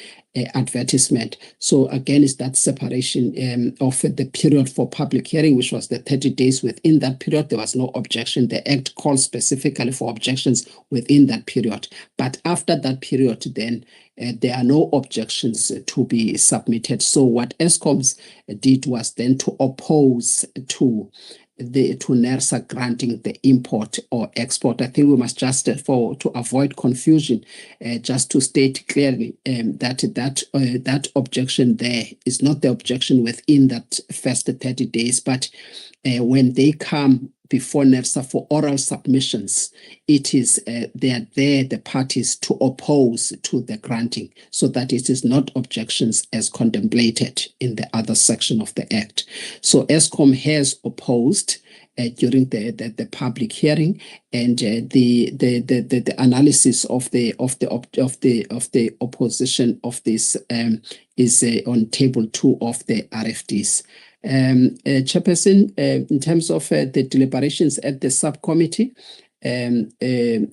advertisement. So again, it's that separation of the period for public hearing, which was the 30 days. Within that period, there was no objection. The Act calls specifically for objections within that period. But after that period, then there are no objections to be submitted. So what Eskom did was then to oppose to NERSA granting the import or export. I think we must just, to avoid confusion, just to state clearly that objection there is not the objection within that first 30 days, but when they come before NERSA for oral submissions, it is they are there, the parties, to oppose to the granting, so that it is not objections as contemplated in the other section of the Act. So Eskom has opposed during the public hearing, and the analysis of the opposition of this is on table 2 of the RFDs. Chairperson, in terms of the deliberations at the subcommittee, the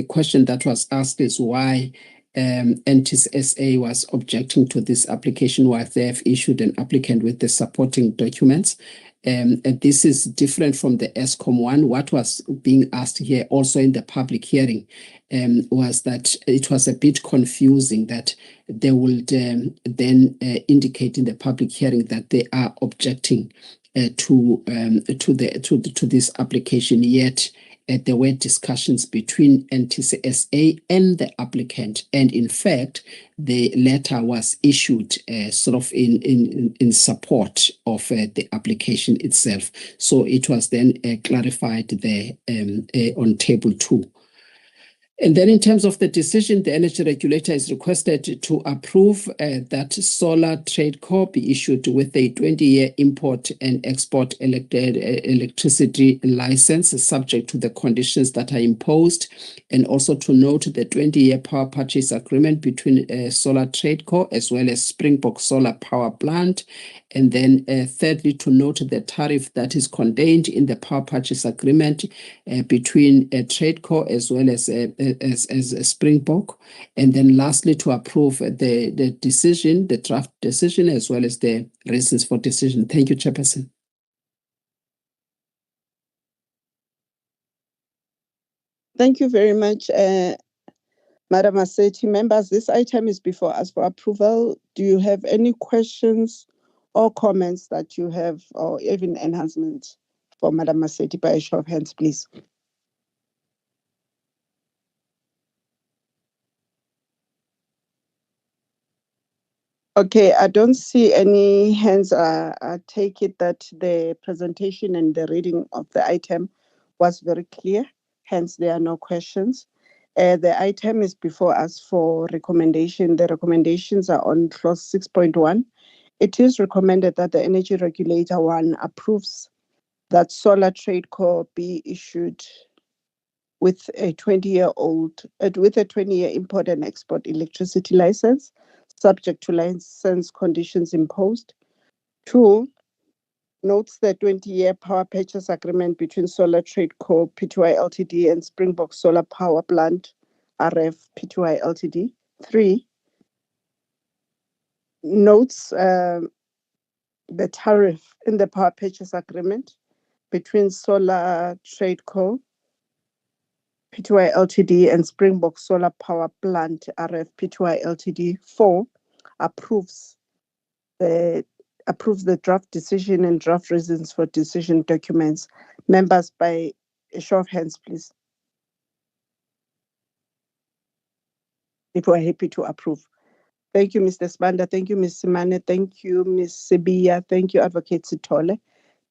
question that was asked is why NTSA was objecting to this application, while they have issued an applicant with the supporting documents. And this is different from the Eskom one. What was being asked here also in the public hearing was that it was a bit confusing that they would then indicate in the public hearing that they are objecting to this application, yet there were discussions between NTCSA and the applicant, and in fact, the letter was issued sort of in support of the application itself. So it was then clarified there on table 2. And then in terms of the decision, the energy regulator is requested to approve that Solar Trade Co. be issued with a 20-year import and export electricity license subject to the conditions that are imposed, and also to note the 20-year power purchase agreement between Solar Trade Co. as well as Springbok Solar Power Plant. And then thirdly, to note the tariff that is contained in the power purchase agreement between TradeCo as well as Springbok. And then lastly, to approve the decision, the draft decision, as well as the reasons for decision. Thank you, Chairperson. Thank you very much, Madam Maseti. Members, this item is before us for approval. Do you have any questions or comments that you have, or even enhancements for Madam Maseti? By a show of hands, please. Okay, I don't see any hands. I take it that the presentation and the reading of the item was very clear. Hence, there are no questions. The item is before us for recommendation. The recommendations are on clause 6.1. It is recommended that the Energy Regulator 1 approves that Solar Trade Co. be issued with a 20-year import and export electricity license, subject to license conditions imposed. 2, notes the 20-year power purchase agreement between Solar Trade Co. Pty Ltd and Springbok Solar Power Plant RF Pty Ltd. 3, notes the tariff in the power purchase agreement between Solar Trade Co. Pty Ltd and Springbok Solar Power Plant RF Pty Ltd. 4, approves the draft decision and draft reasons for decision documents. Members, by a show of hands, please, if we're happy to approve. Thank you, Mr. Spanda. Thank you, Ms. Simane. Thank you, Ms. Sibiya. Thank you, Advocate Sitole.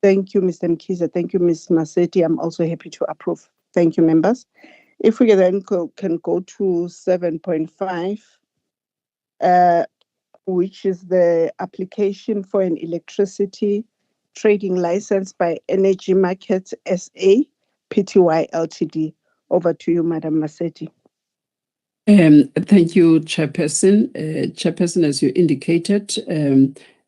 Thank you, Mr. Mkhize. Thank you, Ms. Maseti. I'm also happy to approve. Thank you, members. If we then can go to 7.5, which is the application for an electricity trading license by Energy Markets SA, Pty Ltd. Over to you, Madam Maseti. Thank you, Chairperson. Chairperson, as you indicated,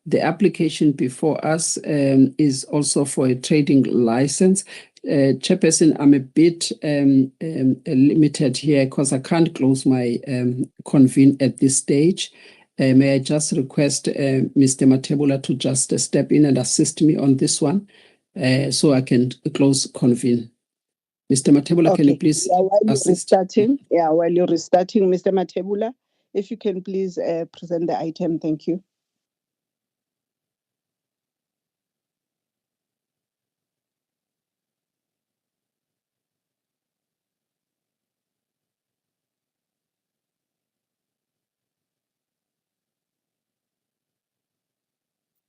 the application before us is also for a trading license. Chairperson, I'm a bit limited here because I can't close my convene at this stage. May I just request Mr. Mathebula to just step in and assist me on this one so I can close convene. Mr. Mathebula, okay. Can you please assist? While you're restarting, Mr. Mathebula, if you can please present the item. Thank you.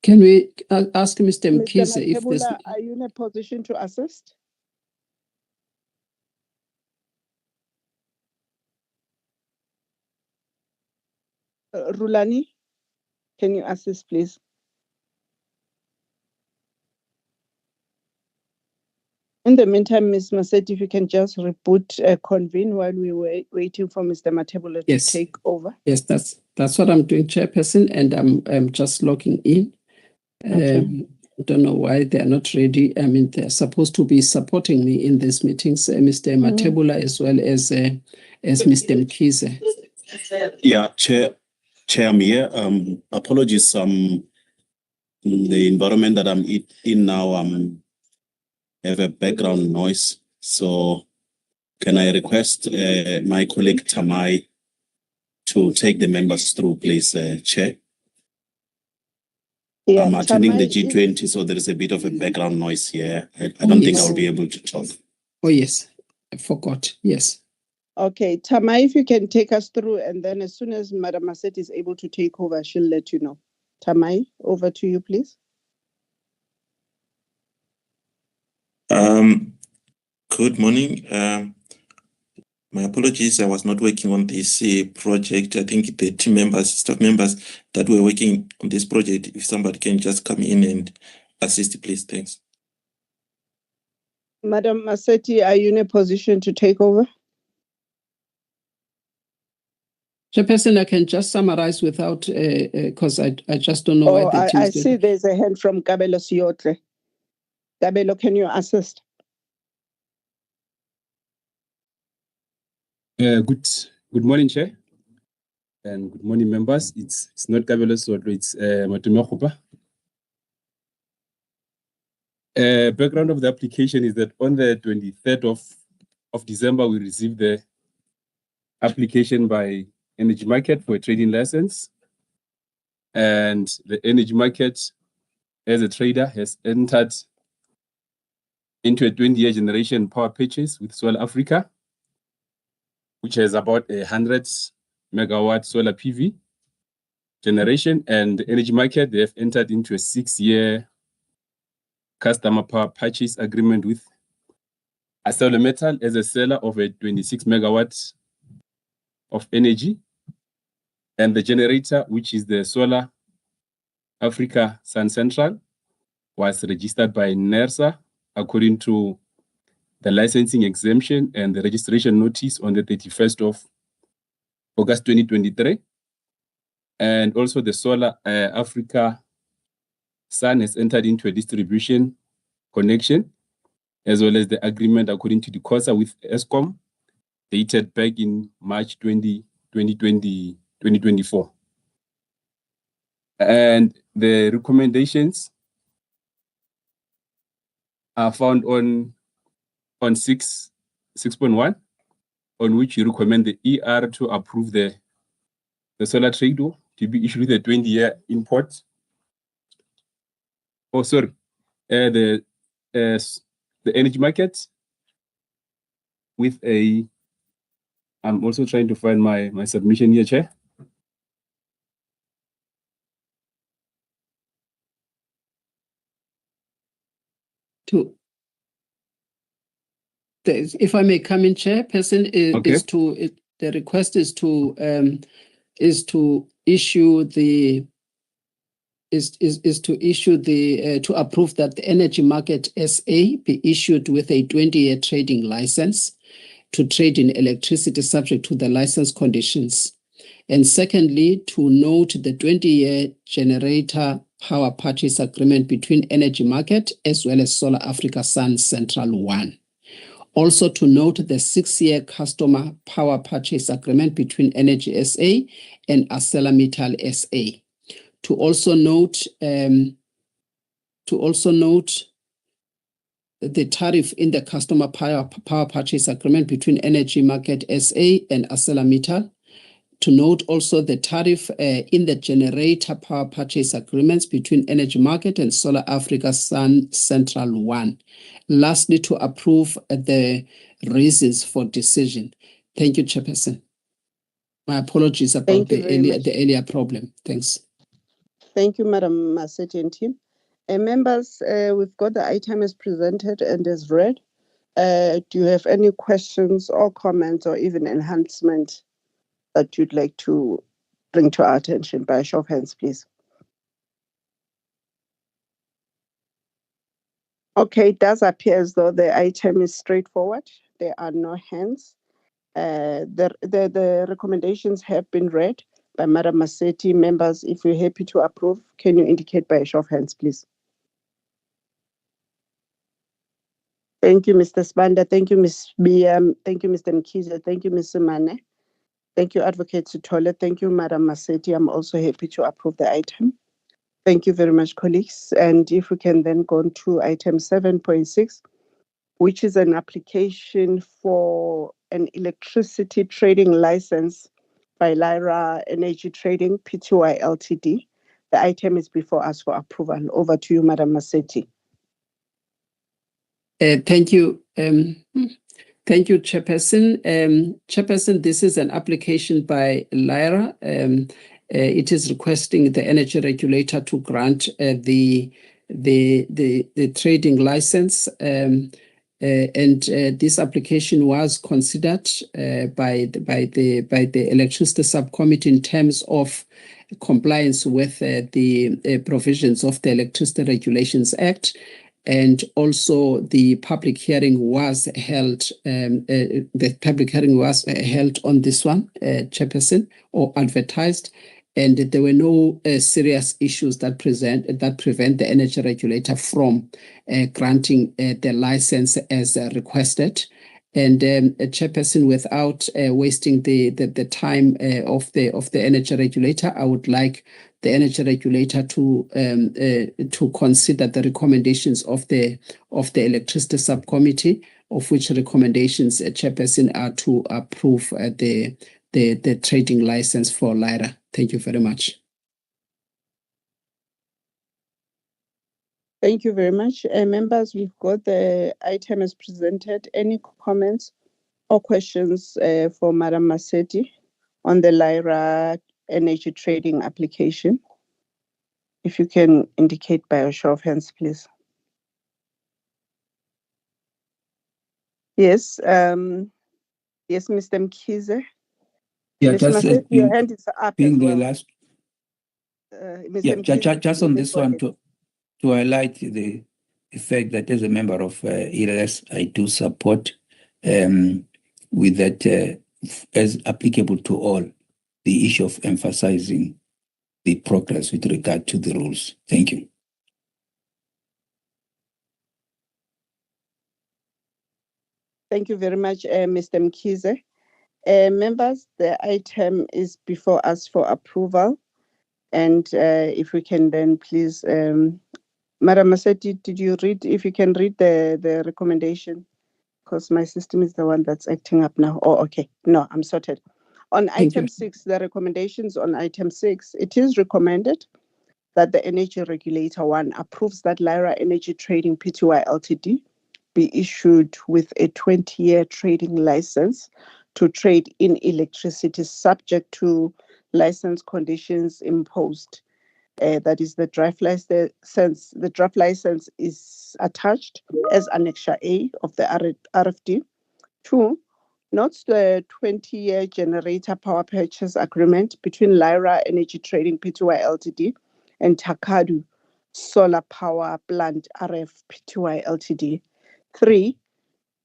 Can we ask Mr. Mkhize if there's... Are you in a position to assist? Rulani, can you assist, please? In the meantime, Ms. Maseti, if you can just reboot convene while we were waiting for Mr. Mathebula to take over. Yes, that's what I'm doing, Chairperson, and I'm just logging in. Okay. I don't know why they're not ready. I mean, they're supposed to be supporting me in these meetings, Mr. Mathebula as well as Mr. Mkhize. Yeah, Chair, I'm here. Apologies, the environment that I'm in now, have a background noise. So can I request my colleague Tamai to take the members through, please, Chair? Yeah, I'm attending the G20, so there is a bit of a background noise here. I don't think I'll be able to talk. Oh, yes. I forgot. Yes. Okay. Tamai, if you can take us through, and then as soon as Madam Maseti is able to take over, she'll let you know. Tamai, over to you, please. Good morning, My apologies, I was not working on this project. I think the team members, staff members that were working on this project, if somebody can just come in and assist, please. Thanks. Madam Maseti, are you in a position to take over? Chairperson, I can just summarize without, because I just don't know why the I see there's a hand from Kabelo Siotle. Kabelo, can you assist? Good morning, Chair, and good morning, members. It's not Kabelo Siotle, it's Matume Khupa. Background of the application is that on the 23rd of December, we received the application by Energy Market for a trading license. And the Energy Market, as a trader, has entered into a 20-year generation power purchase with Solar Africa, which has about 100 megawatt solar PV generation. And the Energy Market, they have entered into a 6-year customer power purchase agreement with Solar Metal as a seller of a 26 megawatts of energy. And the generator, which is the Solar Africa Sun Central, was registered by NERSA according to the licensing exemption and the registration notice on the 31st of August 2023. And also the Solar Africa Sun has entered into a distribution connection, as well as the agreement according to the COSA with ESCOM, dated back in March 2024. And the recommendations are found on 6.1, on which you recommend the ER to approve the solar trade to be issued with a 20-year import. Oh, sorry, the Energy Market with a. I'm also trying to find my submission here, Chair. If I may come in, Chairperson, Okay. The request is to issue the to approve that the Energy Market SA be issued with a 20-year trading license to trade in electricity subject to the license conditions. And secondly, to note the 20-year generator power purchase agreement between Energy Market as well as Solar Africa Sun Central 1. Also to note the 6-year customer power purchase agreement between Energy SA and ArcelorMittal SA. To also note the tariff in the customer power purchase agreement between Energy Market SA and ArcelorMittal. To note also the tariff in the generator power purchase agreements between Energy Market and Solar Africa Sun Central 1. Lastly, to approve the reasons for decision. Thank you, Chairperson. My apologies about the earlier problem. Thanks. Thank you, Madam Maseti and team. Members, we've got the item as presented and as read. Do you have any questions or comments or even enhancement that you'd like to bring to our attention? By a show of hands, please. Okay, it does appear as though the item is straightforward. There are no hands. The recommendations have been read by Madam Maseti. Members, if you're happy to approve, can you indicate by a show of hands, please? Thank you, Mr. Spanda. Thank you, Ms. BM. Thank you, Mr. Mkhize. Thank you, Ms. Mane. Thank you, Advocate Sitole. Thank you, Madam Maseti. I'm also happy to approve the item. Thank you very much, colleagues. And if we can then go on to item 7.6, which is an application for an electricity trading license by Lyra Energy Trading, Pty Ltd. The item is before us for approval. Over to you, Madam Maseti. Thank you. Thank you, Chairperson. Chairperson, this is an application by Lyra. It is requesting the energy regulator to grant the trading license And this application was considered by the electricity subcommittee in terms of compliance with the provisions of the Electricity Regulations Act. And also the public hearing was held. The public hearing was held on this one, Chairperson, or advertised, and there were no serious issues that prevent the energy regulator from granting the license as requested. And Chairperson, without wasting the time of the energy regulator, I would like the energy regulator to consider the recommendations of the electricity subcommittee, of which recommendations, Chairperson, are to approve the trading license for Lyra. Thank you very much. Thank you very much. Members, we've got the item as presented. Any comments or questions for Madam Maseti on the Lyra energy trading application? If you can indicate by a show of hands, please. Yes, yes, Mr. Mkhize. Yeah, Ms. just Maseti, your hand is up being as the well. last. Mr. Yeah, Mkhize, just on please this go one ahead. to highlight the fact that as a member of ELS, I do support with that as applicable to all, the issue of emphasizing the progress with regard to the rules. Thank you. Thank you very much, Mr. Mkhize. Members, the item is before us for approval. And if we can then please, Madam Maseti, did you read, if you can read the recommendation? Because my system is the one that's acting up now. Oh, okay. No, I'm sorted. On item 6, the recommendations on item 6, it is recommended that the Energy Regulator 1 approves that Lyra Energy Trading Pty Ltd be issued with a 20-year trading license to trade in electricity subject to license conditions imposed. That is the draft license. The draft license is attached as Annexure A of the RFD. 2, notes the 20-year generator power purchase agreement between Lyra Energy Trading Pty Ltd and Takadu Solar Power Plant RF Pty Ltd. 3,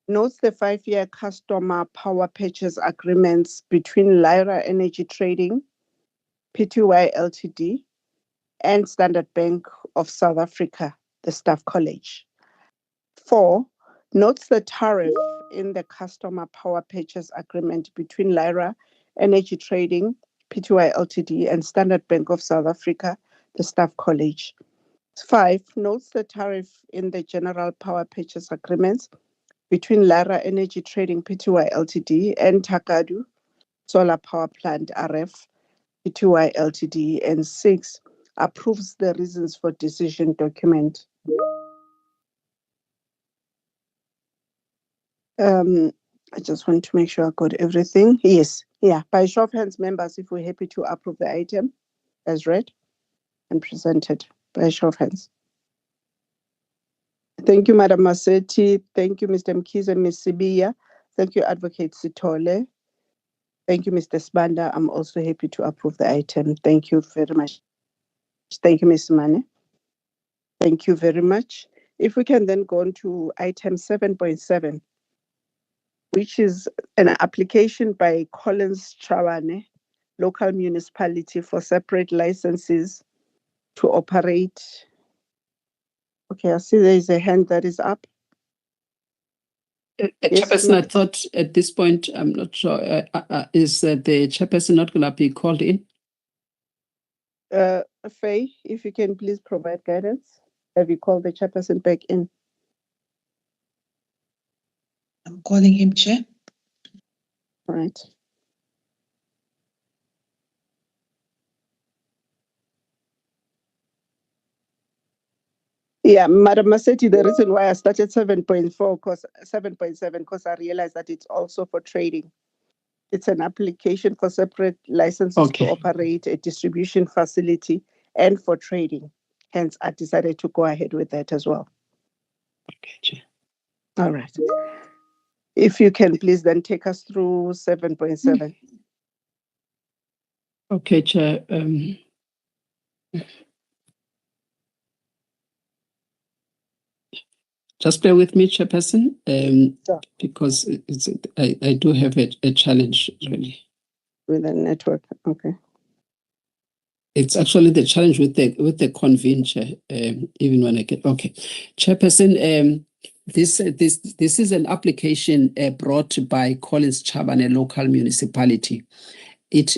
notes the 5-year customer power purchase agreements between Lyra Energy Trading Pty Ltd and Standard Bank of South Africa, the Staff College. 4, notes the tariff in the customer power purchase agreement between Lyra Energy Trading Pty Ltd and Standard Bank of South Africa, the Staff College. 5, notes the tariff in the general power purchase agreements between Lyra Energy Trading Pty Ltd and Takadu Solar Power Plant RF Pty Ltd. And 6, approves the reasons for decision document. I just want to make sure I got everything. Yes, yeah. By show of hands, members, if we're happy to approve the item as read and presented. By show of hands. Thank you, Madam Maseti. Thank you, Mr. Mkhize, Ms. Sibiya. Thank you, Advocate Sitole. Thank you, Mr. Sibanda. I'm also happy to approve the item. Thank you very much. Thank you, Ms. Mane. Thank you very much. If we can then go on to item 7.7, which is an application by Collins Chawane, local municipality, for separate licenses to operate. Okay, I see there is a hand that is up. Chairperson, I thought at this point, I'm not sure, is the chairperson not going to be called in? Faye, if you can please provide guidance. Have you called the chairperson back in? I'm calling him, Chair. All right. Yeah, Madam Maseti, the reason why I started 7.4, because 7.7, because I realized that it's also for trading. It's an application for separate licenses to operate a distribution facility and for trading. Hence, I decided to go ahead with that as well. Okay, Chair. All right. If you can please then take us through 7.7. Okay, Chair. Just bear with me, Chairperson, Sure. because I do have a challenge, really. With the network, okay. It's actually the challenge with the convene, Chair, even when I get... Okay. Chairperson, this is an application brought by Collins Chaban, a local municipality. It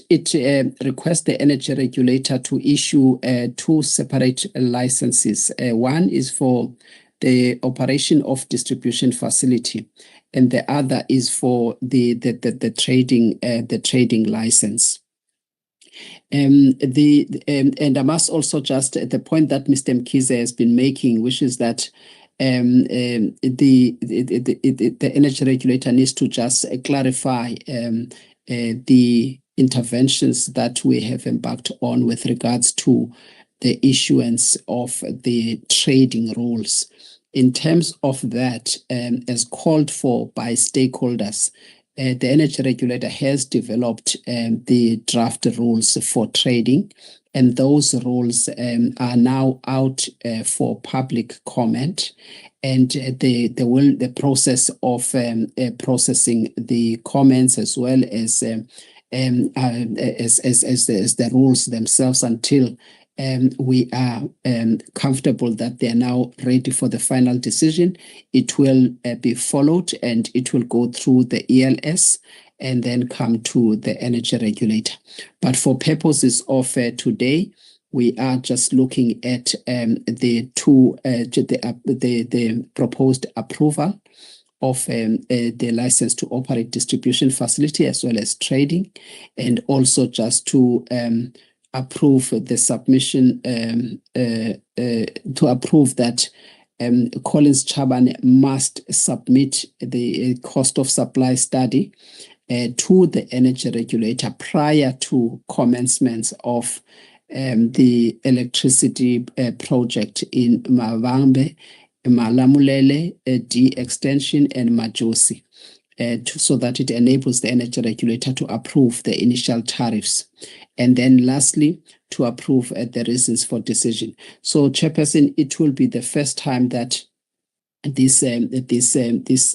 requests the energy regulator to issue two separate licenses. One is for the operation of distribution facility, and the other is for the trading license. And I must also just at the point that Mr. Mkhize has been making, which is that the energy regulator needs to just clarify the interventions that we have embarked on with regards to the issuance of the trading rules. In terms of that, as called for by stakeholders, the energy regulator has developed the draft rules for trading, and those rules are now out for public comment. And the process of processing the comments as well as the rules themselves until we are comfortable that they are now ready for the final decision. It will be followed and it will go through the ELS and then come to the energy regulator. But for purposes of today, we are just looking at the proposed approval of the license to operate distribution facility as well as trading, and also just to approve the submission to approve that Collins Chaban must submit the cost of supply study to the energy regulator prior to commencement of the electricity project in Mavambe, Malamulele, D extension, and Majosi, so that it enables the energy regulator to approve the initial tariffs. And then lastly, to approve the reasons for decision. So, Chairperson, it will be the first time that this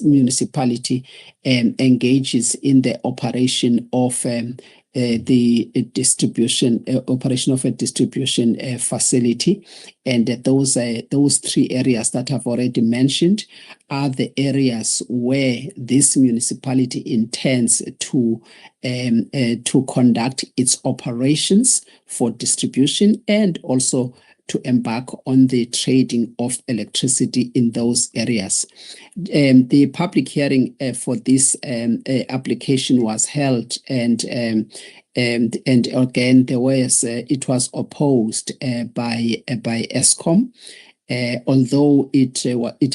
municipality engages in the operation of the distribution operation of a distribution facility, and those three areas that I've already mentioned are the areas where this municipality intends to conduct its operations for distribution and also to embark on the trading of electricity in those areas. The public hearing for this application was held, and again it was opposed by ESCOM. Although it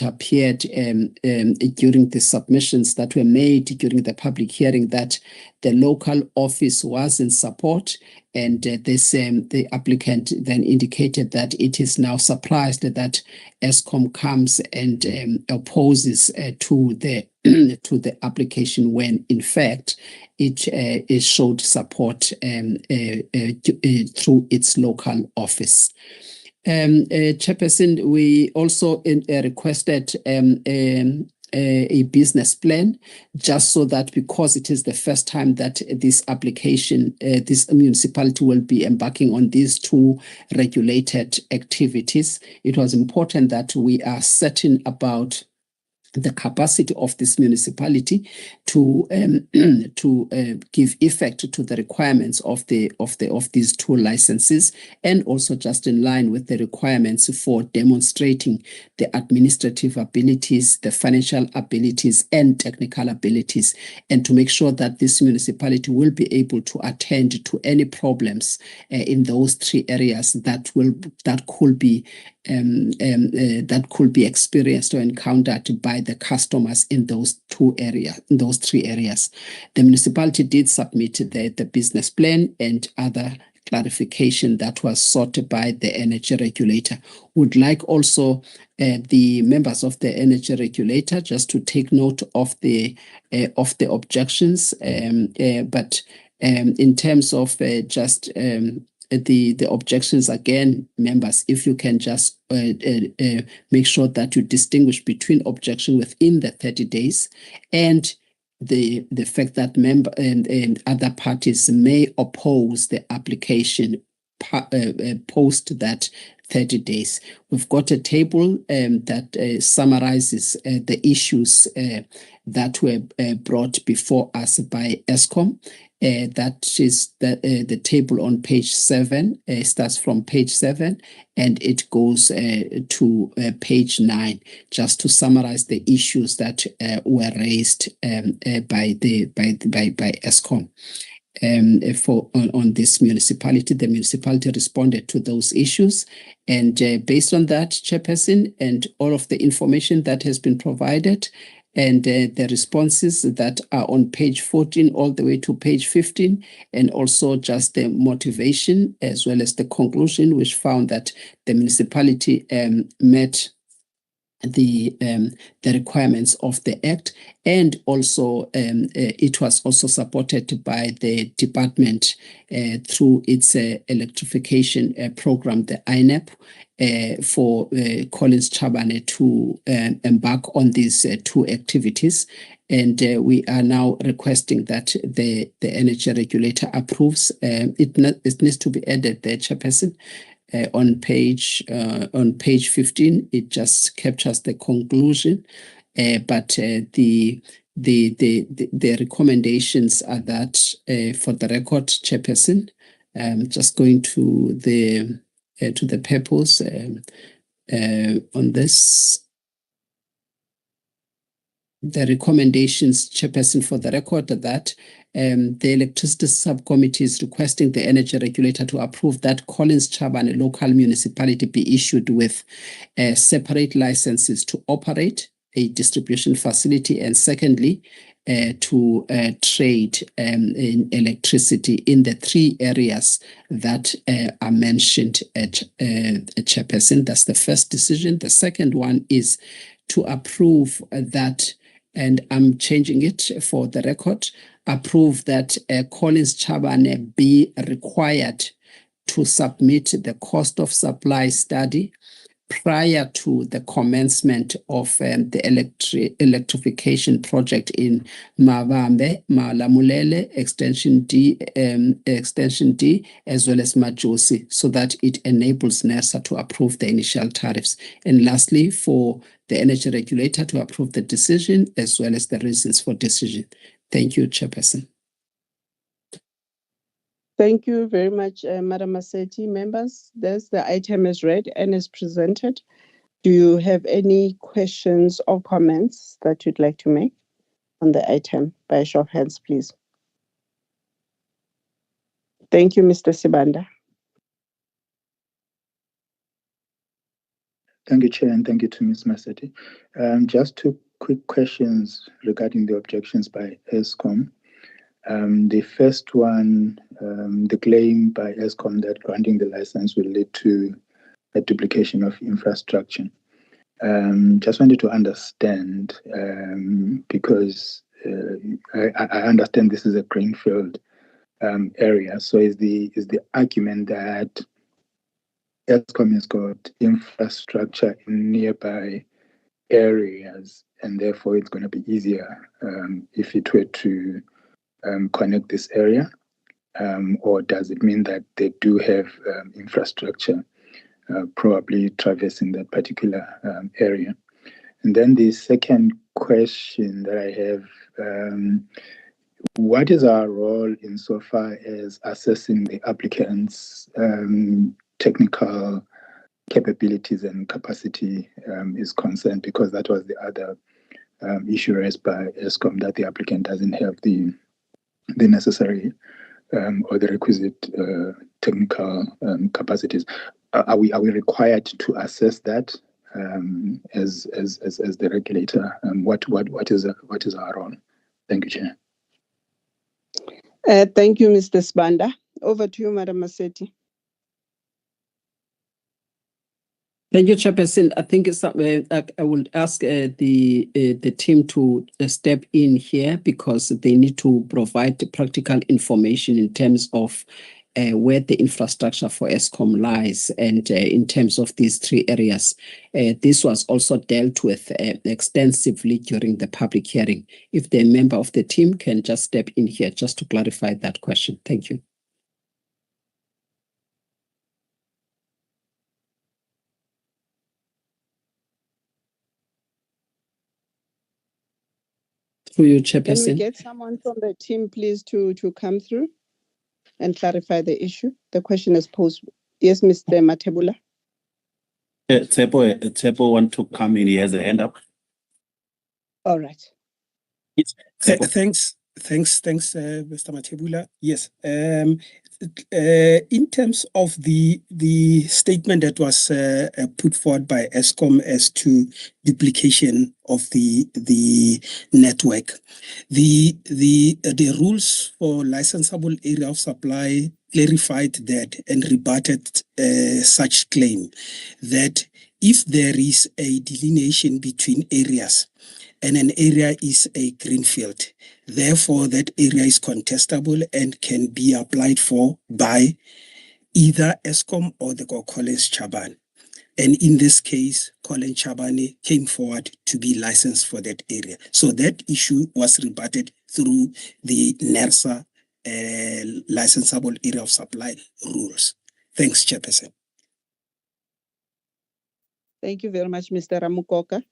appeared during the submissions that were made during the public hearing that the local office was in support, and the applicant then indicated that it is now surprised that ESCOM comes and opposes to the application when in fact it showed support through its local office. Chairperson, we also requested a business plan, just so that because it is the first time that this application, this municipality will be embarking on these two regulated activities, it was important that we are certain about the capacity of this municipality to give effect to the requirements of these two licenses, and also just in line with the requirements for demonstrating the administrative abilities, the financial abilities, and technical abilities, and to make sure that this municipality will be able to attend to any problems in those three areas that could be experienced or encountered by the customers in those three areas. The municipality did submit the business plan and other clarification that was sought by the energy regulator. Would like also the members of the energy regulator just to take note of the objections, but in terms of the objections, again, members, if you can just make sure that you distinguish between objection within the 30 days and the fact that member and other parties may oppose the application post that 30 days. We've got a table that summarizes the issues that were brought before us by ESCOM. That is the table on page 7, starts from page 7 and it goes to page 9, just to summarize the issues that were raised by ESCOM. On this municipality. The municipality responded to those issues, and based on that, Chairperson, and all of the information that has been provided, and the responses that are on page 14 all the way to page 15, and also just the motivation as well as the conclusion, which found that the municipality met the requirements of the Act, and also it was also supported by the department through its electrification program, the INEP, for Collins Chabane to embark on these two activities. And we are now requesting that the energy regulator approves. It needs to be added there, Chairperson. On page 15, it just captures the conclusion, but the recommendations are that, for the record, Chairperson, just going to the purpose on this. The recommendations, Chairperson, for the record, are that the Electricity Subcommittee is requesting the Energy Regulator to approve that Collins Chabane local municipality be issued with separate licenses to operate a distribution facility, and secondly, to trade in electricity in the 3 areas that are mentioned at Chairperson. That's the first decision. The second one is to approve that, and I'm changing it for the record, approve that Collins Chabane be required to submit the cost of supply study prior to the commencement of the electrification project in Mavambe, Malamulele, Extension D, as well as Majosi, so that it enables NERSA to approve the initial tariffs. And lastly, for the energy regulator to approve the decision as well as the reasons for decision. Thank you, Chairperson. Thank you very much, Madam Maseti. Members, there's the item is read and is presented. Do you have any questions or comments that you'd like to make on the item? By a show of hands, please. Thank you, Mr. Sibanda. Thank you, Chair, and thank you to Ms. Maseti. Just 2 quick questions regarding the objections by ESCOM. The first one, the claim by ESCOM that granting the license will lead to a duplication of infrastructure. Just wanted to understand, because I understand this is a greenfield area. So is the argument that ESCOM has got infrastructure in nearby areas, and therefore it's going to be easier if it were to connect this area, or does it mean that they do have infrastructure probably traversing that particular area? And then the second question that I have, what is our role insofar as assessing the applicant's technical capabilities and capacity is concerned? Because that was the other issue raised by ESCOM, that the applicant doesn't have the necessary or the requisite technical capacities. Are we required to assess that as the regulator? What is our role? Thank you, Chair. Thank you, Mr. Sibanda. Over to you, Madam Maseti. Thank you, Chairperson. I think it's I will ask the team to step in here because they need to provide practical information in terms of where the infrastructure for ESCOM lies and in terms of these three areas. This was also dealt with extensively during the public hearing. If the member of the team can just step in here just to clarify that question. Thank you. Through you, Chairperson. Can we get someone from the team, please, to come through and clarify the issue? The question is posed. Yes, Mr. Matebula. Tsepo want to come in. He has a hand up. All right. Yes. Thanks, Mr. Matebula. Yes. In terms of the statement that was put forward by ESCOM as to duplication of the network, the rules for licensable area of supply clarified that and rebutted such claim that if there is a delineation between areas and an area is a greenfield, therefore that area is contestable and can be applied for by either ESCOM or the Collins Chabane. And in this case, Colin Chabane came forward to be licensed for that area. So that issue was rebutted through the NERSA licensable area of supply rules. Thanks, Chairperson. Thank you very much, Mr. Ramukoka.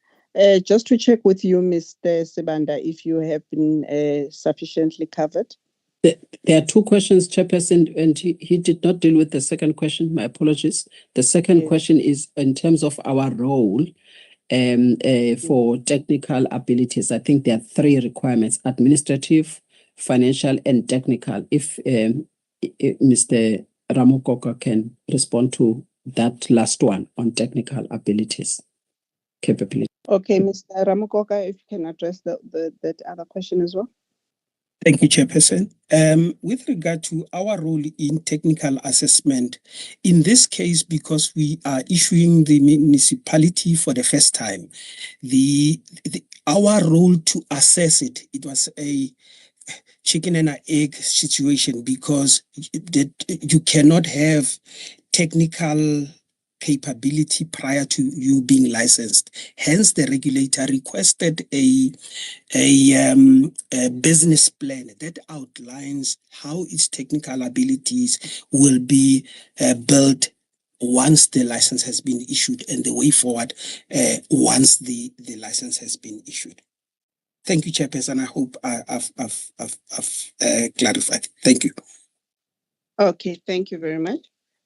Just to check with you, Mr. Sebanda, if you have been sufficiently covered. There are two questions, Chairperson, and he did not deal with the second question. My apologies. The second question is in terms of our role for technical abilities. I think there are three requirements: administrative, financial, and technical. If Mr. Ramukoka can respond to that last one on technical abilities, capability. Okay, Mr. Ramukoka, if you can address that other question as well. Thank you, Chairperson. With regard to our role in technical assessment, in this case, because we are issuing the municipality for the first time, our role to assess it was a chicken and an egg situation because you cannot have technical capability prior to you being licensed. Hence, the regulator requested a business plan that outlines how its technical abilities will be built once the license has been issued and the way forward once the license has been issued. Thank you, Chairperson. I hope I've clarified. Thank you. Okay, thank you very much.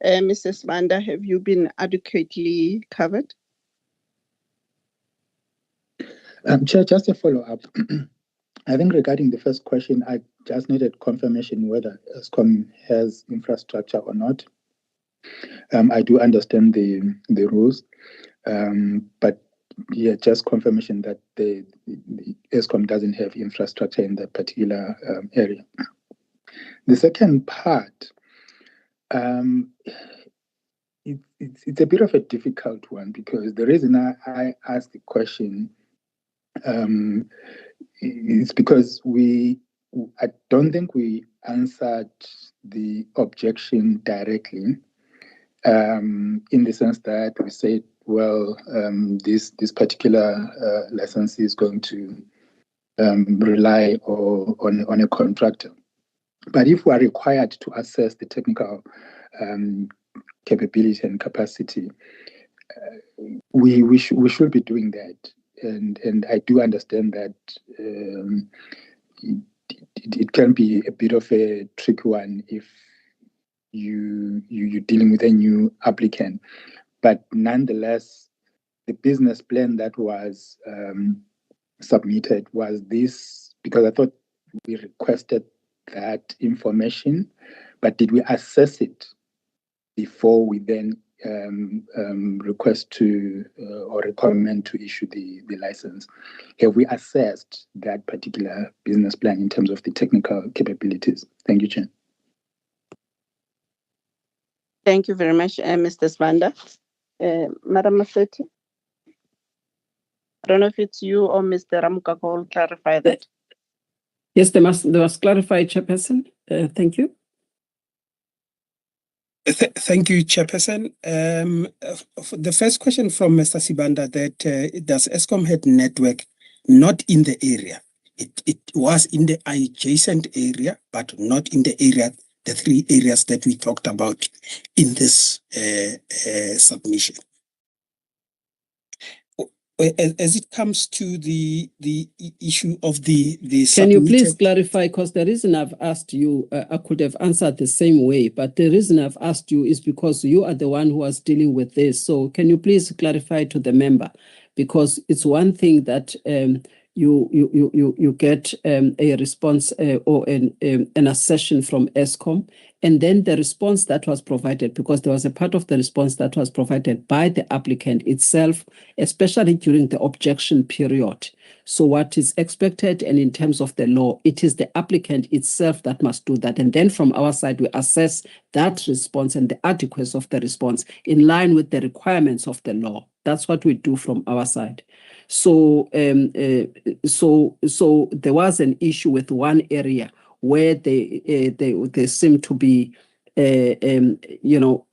Mrs. Banda, have you been adequately covered? Chair, just a follow-up. I think regarding the first question, I just needed confirmation whether ESCOM has infrastructure or not. I do understand the rules, but yeah, just confirmation that the ESCOM doesn't have infrastructure in that particular area. The second part, it's a bit of a difficult one because the reason I asked the question is because I don't think we answered the objection directly, in the sense that we said, well, this particular licensee is going to rely on a contractor. But if we are required to assess the technical capability and capacity, we should be doing that. And I do understand that it can be a bit of a tricky one if you're dealing with a new applicant. But nonetheless, the business plan that was submitted was this, because I thought we requested that information, but did we assess it before we then request to or requirement to issue the license? Have we assessed that particular business plan in terms of the technical capabilities? Thank you, Chair. Thank you very much, Mr. Sibanda. Madam Maseti? I don't know if it's you or Mr. Ramukako who will clarify that. Yes, they must clarify, Chairperson. Thank you. Thank you, Chairperson. The first question from Mr. Sibanda that does Eskom had network not in the area? It was in the adjacent area, but not in the area, the three areas that we talked about in this submission. As it comes to the issue of the Can you please clarify? Because the reason I've asked you, I could have answered the same way, but the reason I've asked you is because you are the one who was dealing with this. So can you please clarify to the member? Because it's one thing that you get a response or an assertion from Eskom, and then the response that was provided, because there was a part of the response that was provided by the applicant itself, especially during the objection period. So what is expected, and in terms of the law, it is the applicant itself that must do that. And then from our side, we assess that response and the adequacy of the response in line with the requirements of the law. That's what we do from our side. So, so there was an issue with one area where they seem to be, you know,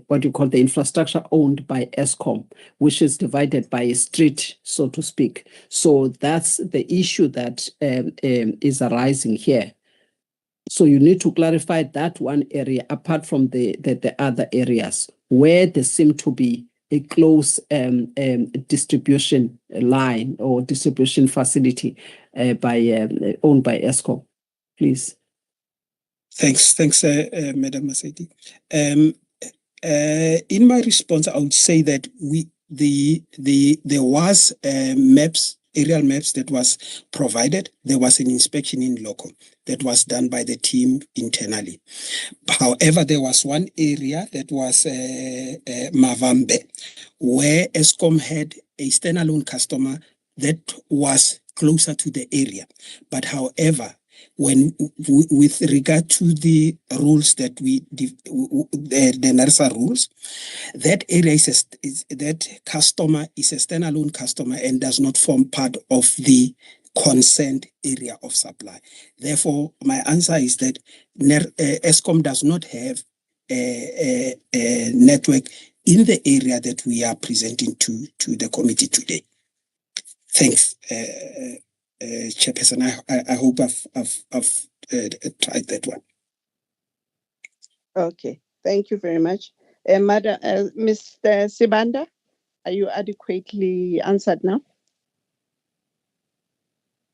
what you call the infrastructure owned by Eskom, which is divided by a street, so to speak. So that's the issue that is arising here. So you need to clarify that one area apart from the other areas where there seem to be a close distribution line or distribution facility by owned by Eskom, please. Thanks, Madam Maseti. In my response, I would say that there was aerial maps that was provided. There was an inspection in loco that was done by the team internally. However, there was one area that was Mavambe, where Eskom had a standalone customer that was closer to the area. But however, when with regard to the rules that the NERSA rules, that area that customer is a standalone customer and does not form part of the consent area of supply. Therefore, my answer is that Eskom does not have a network in the area that we are presenting to the committee today. Thanks, Chairperson. I hope I've tried that one. Okay, thank you very much. Madam, Mr. Sibanda, are you adequately answered now?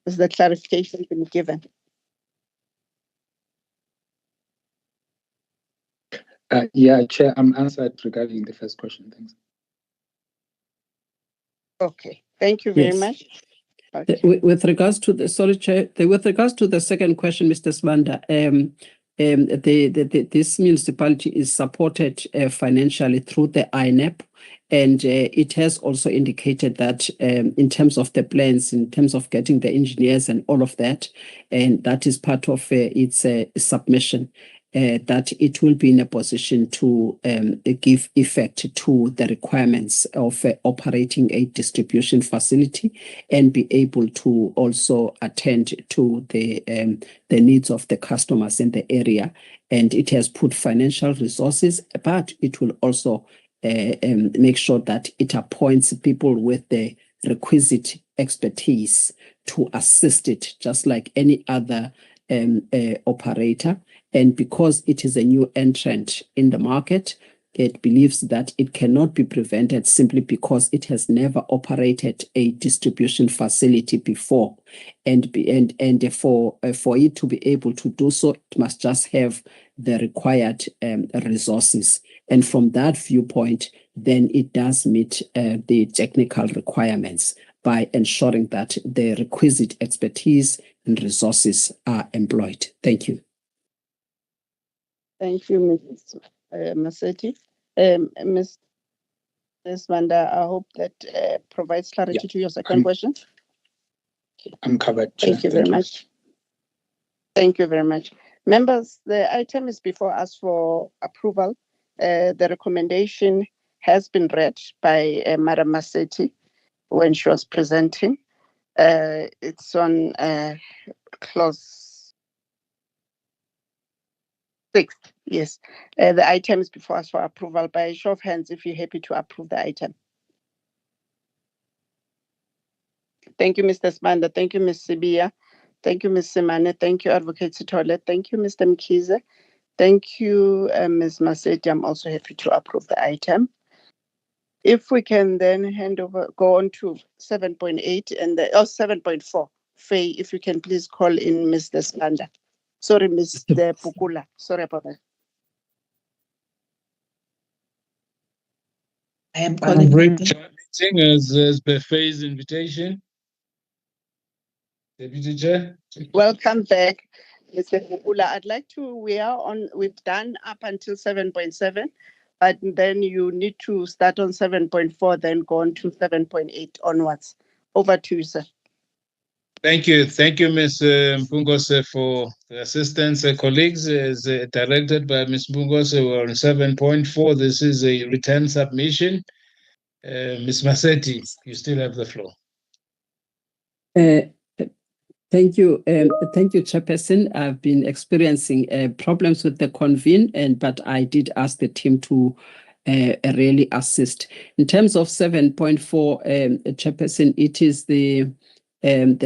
Has the clarification been given? Yeah, Chair, I'm answered regarding the first question. Thanks. Okay, thank you very much. Okay. With regards to the Chair, with regards to the second question, Mr. Sibanda, this municipality is supported financially through the INEP, and it has also indicated that in terms of the plans, in terms of getting the engineers and all of that, and that is part of its submission. That it will be in a position to give effect to the requirements of operating a distribution facility and be able to also attend to the needs of the customers in the area. And it has put financial resources, but it will also make sure that it appoints people with the requisite expertise to assist it, just like any other operator. And because it is a new entrant in the market, it believes that it cannot be prevented simply because it has never operated a distribution facility before. And for it to be able to do so, it must just have the required resources. And from that viewpoint, then it does meet the technical requirements by ensuring that the requisite expertise and resources are employed. Thank you. Thank you, Ms. Maseti. Ms. Sibanda, I hope that provides clarity to your second question. I'm covered. Thank you very much. Thank you very much. Members, the item is before us for approval. The recommendation has been read by Madam Maseti when she was presenting. It's on clause 6. Yes. The item is before us for approval. By a show of hands, if you're happy to approve the item. Thank you, Mr. Spanda. Thank you, Ms. Sibia. Thank you, Ms. Simane. Thank you, Advocate Sitole. Thank you, Mr. Mkhize. Thank you, Ms. Maseti. I'm also happy to approve the item. If we can then go on to 7.8 and 7.4. Faye, if you can please call in Mr. Spanda. Sorry, Mr. Pukula. Sorry about that. I am calling. Meeting as per Faye's invitation. Deputy Chair. Welcome back, Mr. Pukula. We've done up until 7.7, but then you need to start on 7.4, then go on to 7.8 onwards. Over to you, sir. Thank you. Thank you, Ms. Mpungose, for the assistance. Colleagues, as directed by Ms. Mpungose, we're on 7.4. This is a return submission. Ms. Maseti, you still have the floor. Thank you. Thank you, Chairperson. I've been experiencing problems with the convene, but I did ask the team to really assist. In terms of 7.4, Chairperson, it is the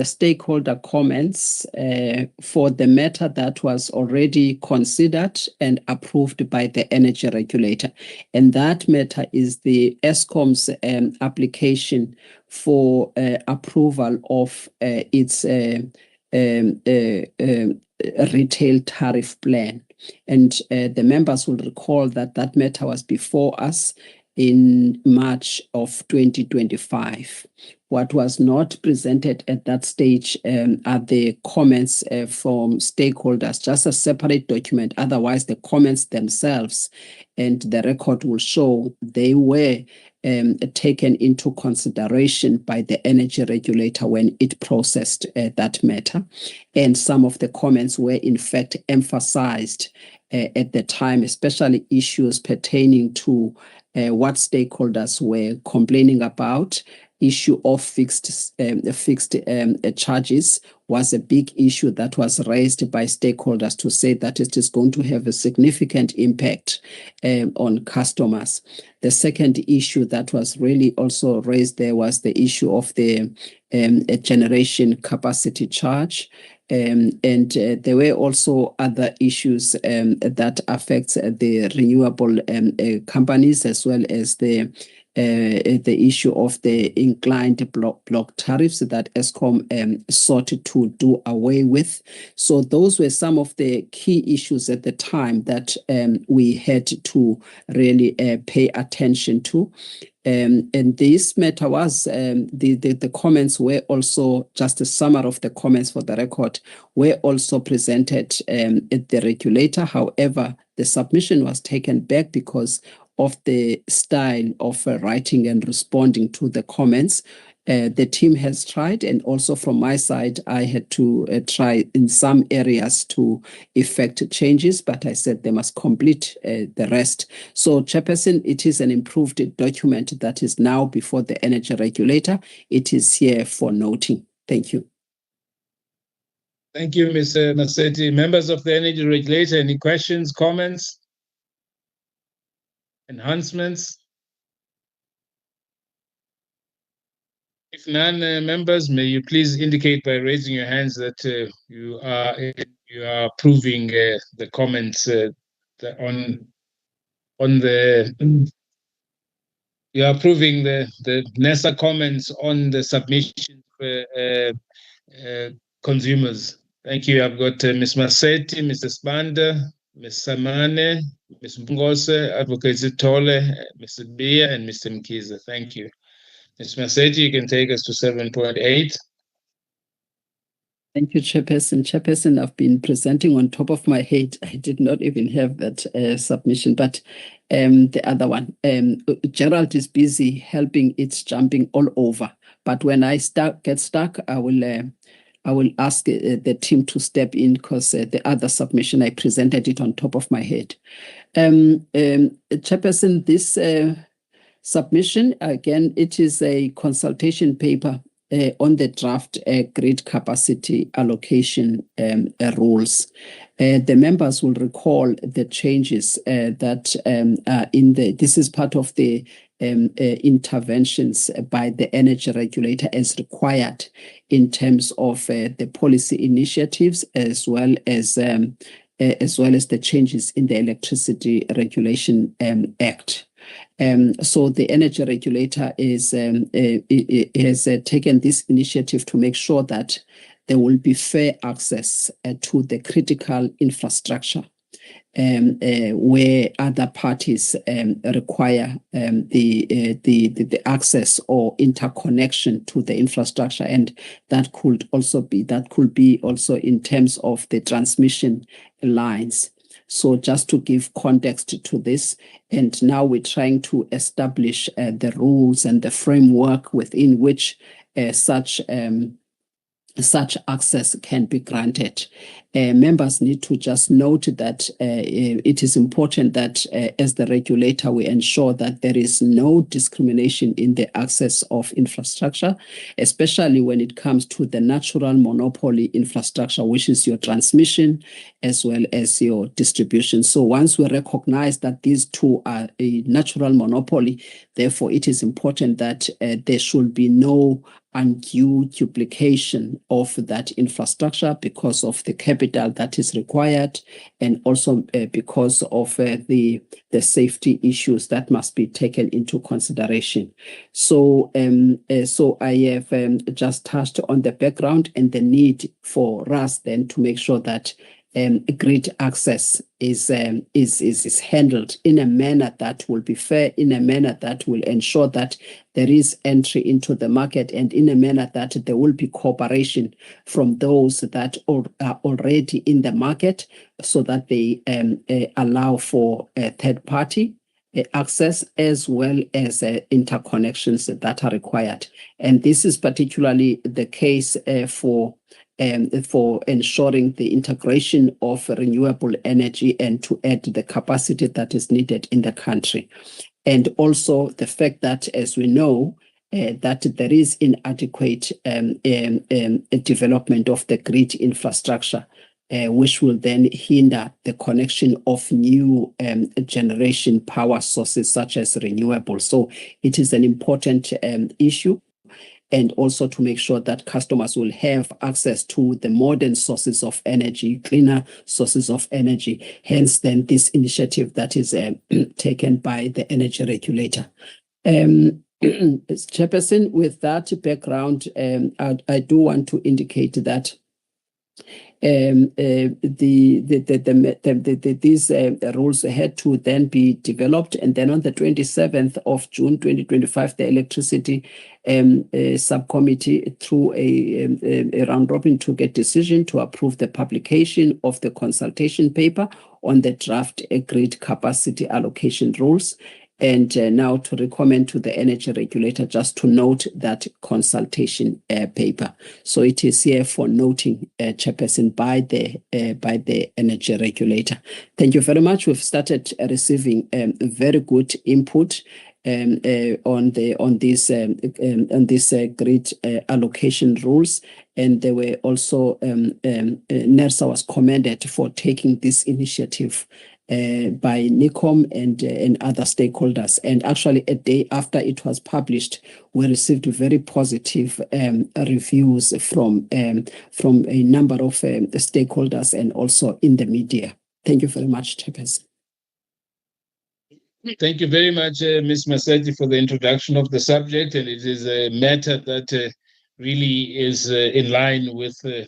stakeholder comments for the matter that was already considered and approved by the energy regulator. And that matter is the Eskom's application for approval of its retail tariff plan. And the members will recall that that matter was before us in March of 2025. What was not presented at that stage are the comments from stakeholders, just a separate document. Otherwise, the comments themselves and the record will show they were taken into consideration by the energy regulator when it processed that matter. And some of the comments were in fact emphasized at the time, especially issues pertaining to what stakeholders were complaining about. Issue of fixed charges was a big issue that was raised by stakeholders to say that it is going to have a significant impact on customers. The second issue that was really also raised there was the issue of the generation capacity charge. And there were also other issues that affect the renewable companies, as well as the issue of the inclined block tariffs that Eskom sought to do away with. So those were some of the key issues at the time that we had to really pay attention to. And this matter was, the comments were also, just a summary of the comments for the record, were also presented at the regulator. However, the submission was taken back because of the style of writing and responding to the comments. The team has tried, and also from my side, I had to try in some areas to effect changes, but I said they must complete the rest. So, Chairperson, it is an improved document that is now before the energy regulator. It is here for noting. Thank you. Thank you, Ms. Maseti. Members of the energy regulator, any questions, comments, enhancements? If none, members, may you please indicate by raising your hands that you are approving the comments you are approving the NESA comments on the submission consumers. Thank you. I've got Ms. Maseti, Mr. Spanda, Ms. Samane, Ms. Mpungose, Advocate Sitole, Mr. Bia, and Mr. Mkhize. Thank you. Ms. Maseti, you can take us to 7.8. Thank you, Chairperson. Chairperson, I've been presenting on top of my head. I did not even have that submission, but the other one, Gerald is busy helping. It's jumping all over. But when I get stuck, I will I will ask the team to step in because the other submission, I presented it on top of my head. Chairperson, this submission, again, it is a consultation paper on the draft grid capacity allocation rules. The members will recall the changes that are in this is part of the interventions by the energy regulator as required in terms of the policy initiatives as well as the changes in the Electricity Regulation Act. So the energy regulator has taken this initiative to make sure that there will be fair access to the critical infrastructure where other parties require the access or interconnection to the infrastructure, and that could be also in terms of the transmission lines. So just to give context to this, and now we're trying to establish the rules and the framework within which such access can be granted. Members need to just note that it is important that as the regulator, we ensure that there is no discrimination in the access of infrastructure, especially when it comes to the natural monopoly infrastructure, which is your transmission as well as your distribution. So once we recognize that these two are a natural monopoly, therefore it is important that there should be no undue duplication of that infrastructure because of the capital that is required, and also because of the safety issues that must be taken into consideration. So, so I have just touched on the background and the need for us then to make sure that grid access is handled in a manner that will be fair, in a manner that will ensure that there is entry into the market, and in a manner that there will be cooperation from those that are already in the market, so that they allow for third party access as well as interconnections that are required. And this is particularly the case for ensuring the integration of renewable energy and to add the capacity that is needed in the country. And also the fact that, as we know, that there is inadequate development of the grid infrastructure, which will then hinder the connection of new generation power sources such as renewables. So it is an important issue. And also to make sure that customers will have access to the modern sources of energy, cleaner sources of energy. Hence, then this initiative that is taken by the energy regulator. Chairperson, with that background, I do want to indicate that these rules had to then be developed, and then on the 27th of June 2025, the electricity subcommittee through a round robin took a decision to approve the publication of the consultation paper on the draft grid capacity allocation rules. And now to recommend to the energy regulator just to note that consultation paper. So it is here for noting, Chairperson, by the energy regulator. Thank you very much. We've started receiving very good input on these grid allocation rules, and they were also NERSA was commended for taking this initiative by NICOM and other stakeholders. And actually, a day after it was published, we received very positive reviews from a number of stakeholders and also in the media. Thank you very much, Chairperson. Thank you very much, Ms. Massetti, for the introduction of the subject. And it is a matter that really is in line with the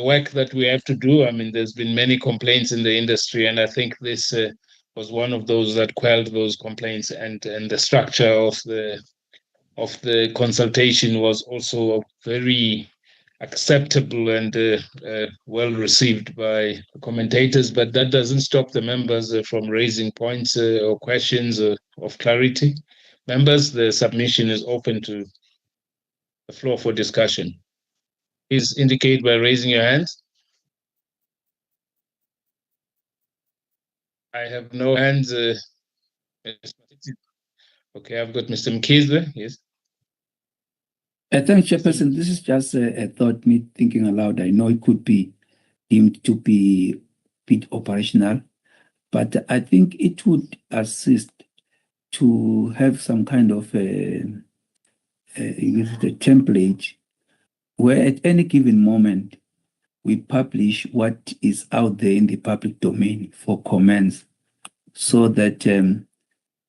work that we have to do. I mean, there's been many complaints in the industry, and I think this was one of those that quelled those complaints. And the structure of the consultation was also very acceptable and well received by commentators. But that doesn't stop the members from raising points or questions of clarity. Members, the submission is open to the floor for discussion. Please indicate by raising your hands. I have no hands. Okay, I've got Mr. Mkhize. Yes. Thanks, Chairperson. This is just a thought, me thinking aloud. I know it could be deemed to be a bit operational, but I think it would assist to have some kind of a template where at any given moment we publish what is out there in the public domain for comments, so that the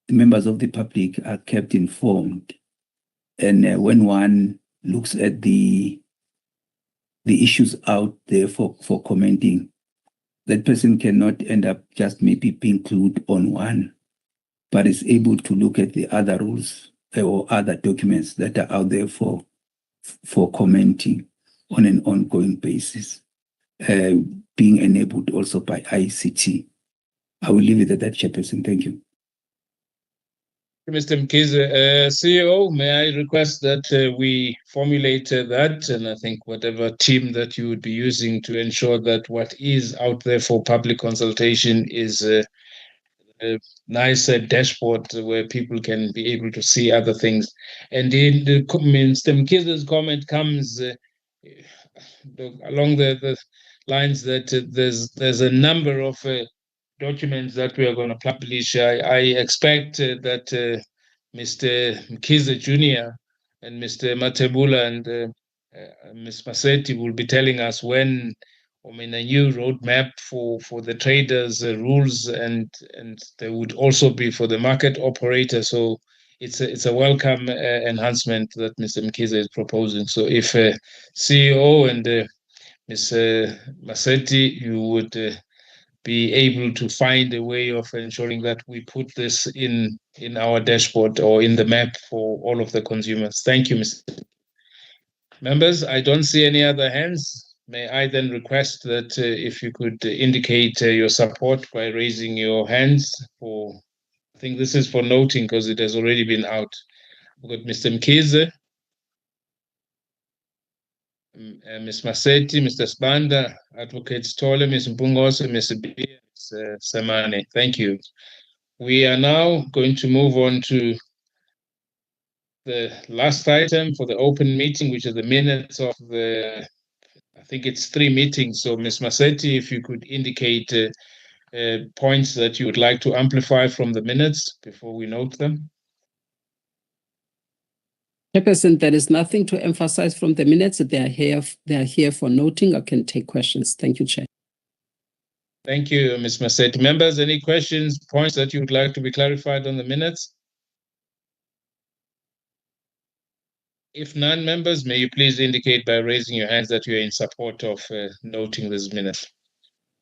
members of the public are kept informed. And when one looks at the issues out there for commenting, that person cannot end up just maybe being glued on one, but is able to look at the other rules or other documents that are out there for commenting on an ongoing basis, being enabled also by ICT. I will leave it at that, Chairperson. Thank you. Mr. Mkhize, CEO, may I request that we formulate that, and I think whatever team that you would be using to ensure that what is out there for public consultation is a nice dashboard where people can be able to see other things. And in Mr. Mkhize's comment comes along the lines that there's a number of documents that we are going to publish. I expect that Mr. Mkhize Jr. and Mr. Matebula and Ms. Masetti will be telling us when, I mean, a new roadmap for the traders' rules, and there would also be for the market operator. So it's a welcome enhancement that Mr. Mkhize is proposing. So if CEO and Ms. Masetti, you would be able to find a way of ensuring that we put this in our dashboard or in the map for all of the consumers. Thank you, Mr. Members. I don't see any other hands. May I then request that if you could indicate your support by raising your hands for, I think this is for noting because it has already been out. We've got Mr. Mkhize, Ms. Masetti, Mr. Sibanda, Advocate Stole, Ms. Mpungose, Ms. B, Ms. Semane. Thank you. We are now going to move on to the last item for the open meeting, which is the minutes of the, I think it's 3 meetings. So Ms. Masetti, if you could indicate points that you would like to amplify from the minutes before we note them. Chairperson, there is nothing to emphasize from the minutes. They are here for noting. I can take questions. Thank you, Chair. Thank you, Ms. Masetti. Members, any questions, points that you would like to be clarified on the minutes? If none, members, may you please indicate by raising your hands that you are in support of noting this minute.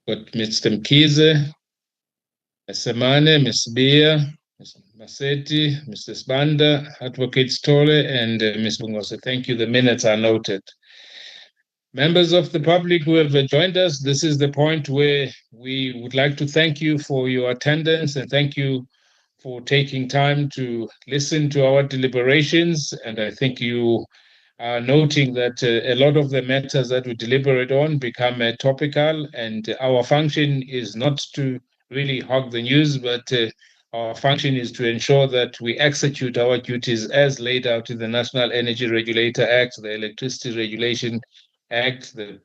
Got Mr. Mkhize, Ms. Semane, Ms. Bia, Ms. Masetti, Mr. Sibanda, Advocate Stole, and Ms. Mpungose. Thank you. The minutes are noted. Members of the public who have joined us, this is the point where we would like to thank you for your attendance and thank you for taking time to listen to our deliberations. And I think you are noting that a lot of the matters that we deliberate on become topical, and our function is not to really hog the news, but our function is to ensure that we execute our duties as laid out in the National Energy Regulator Act, the Electricity Regulation Act, the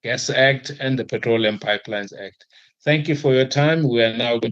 Gas Act, and the Petroleum Pipelines Act. Thank you for your time. We are now going to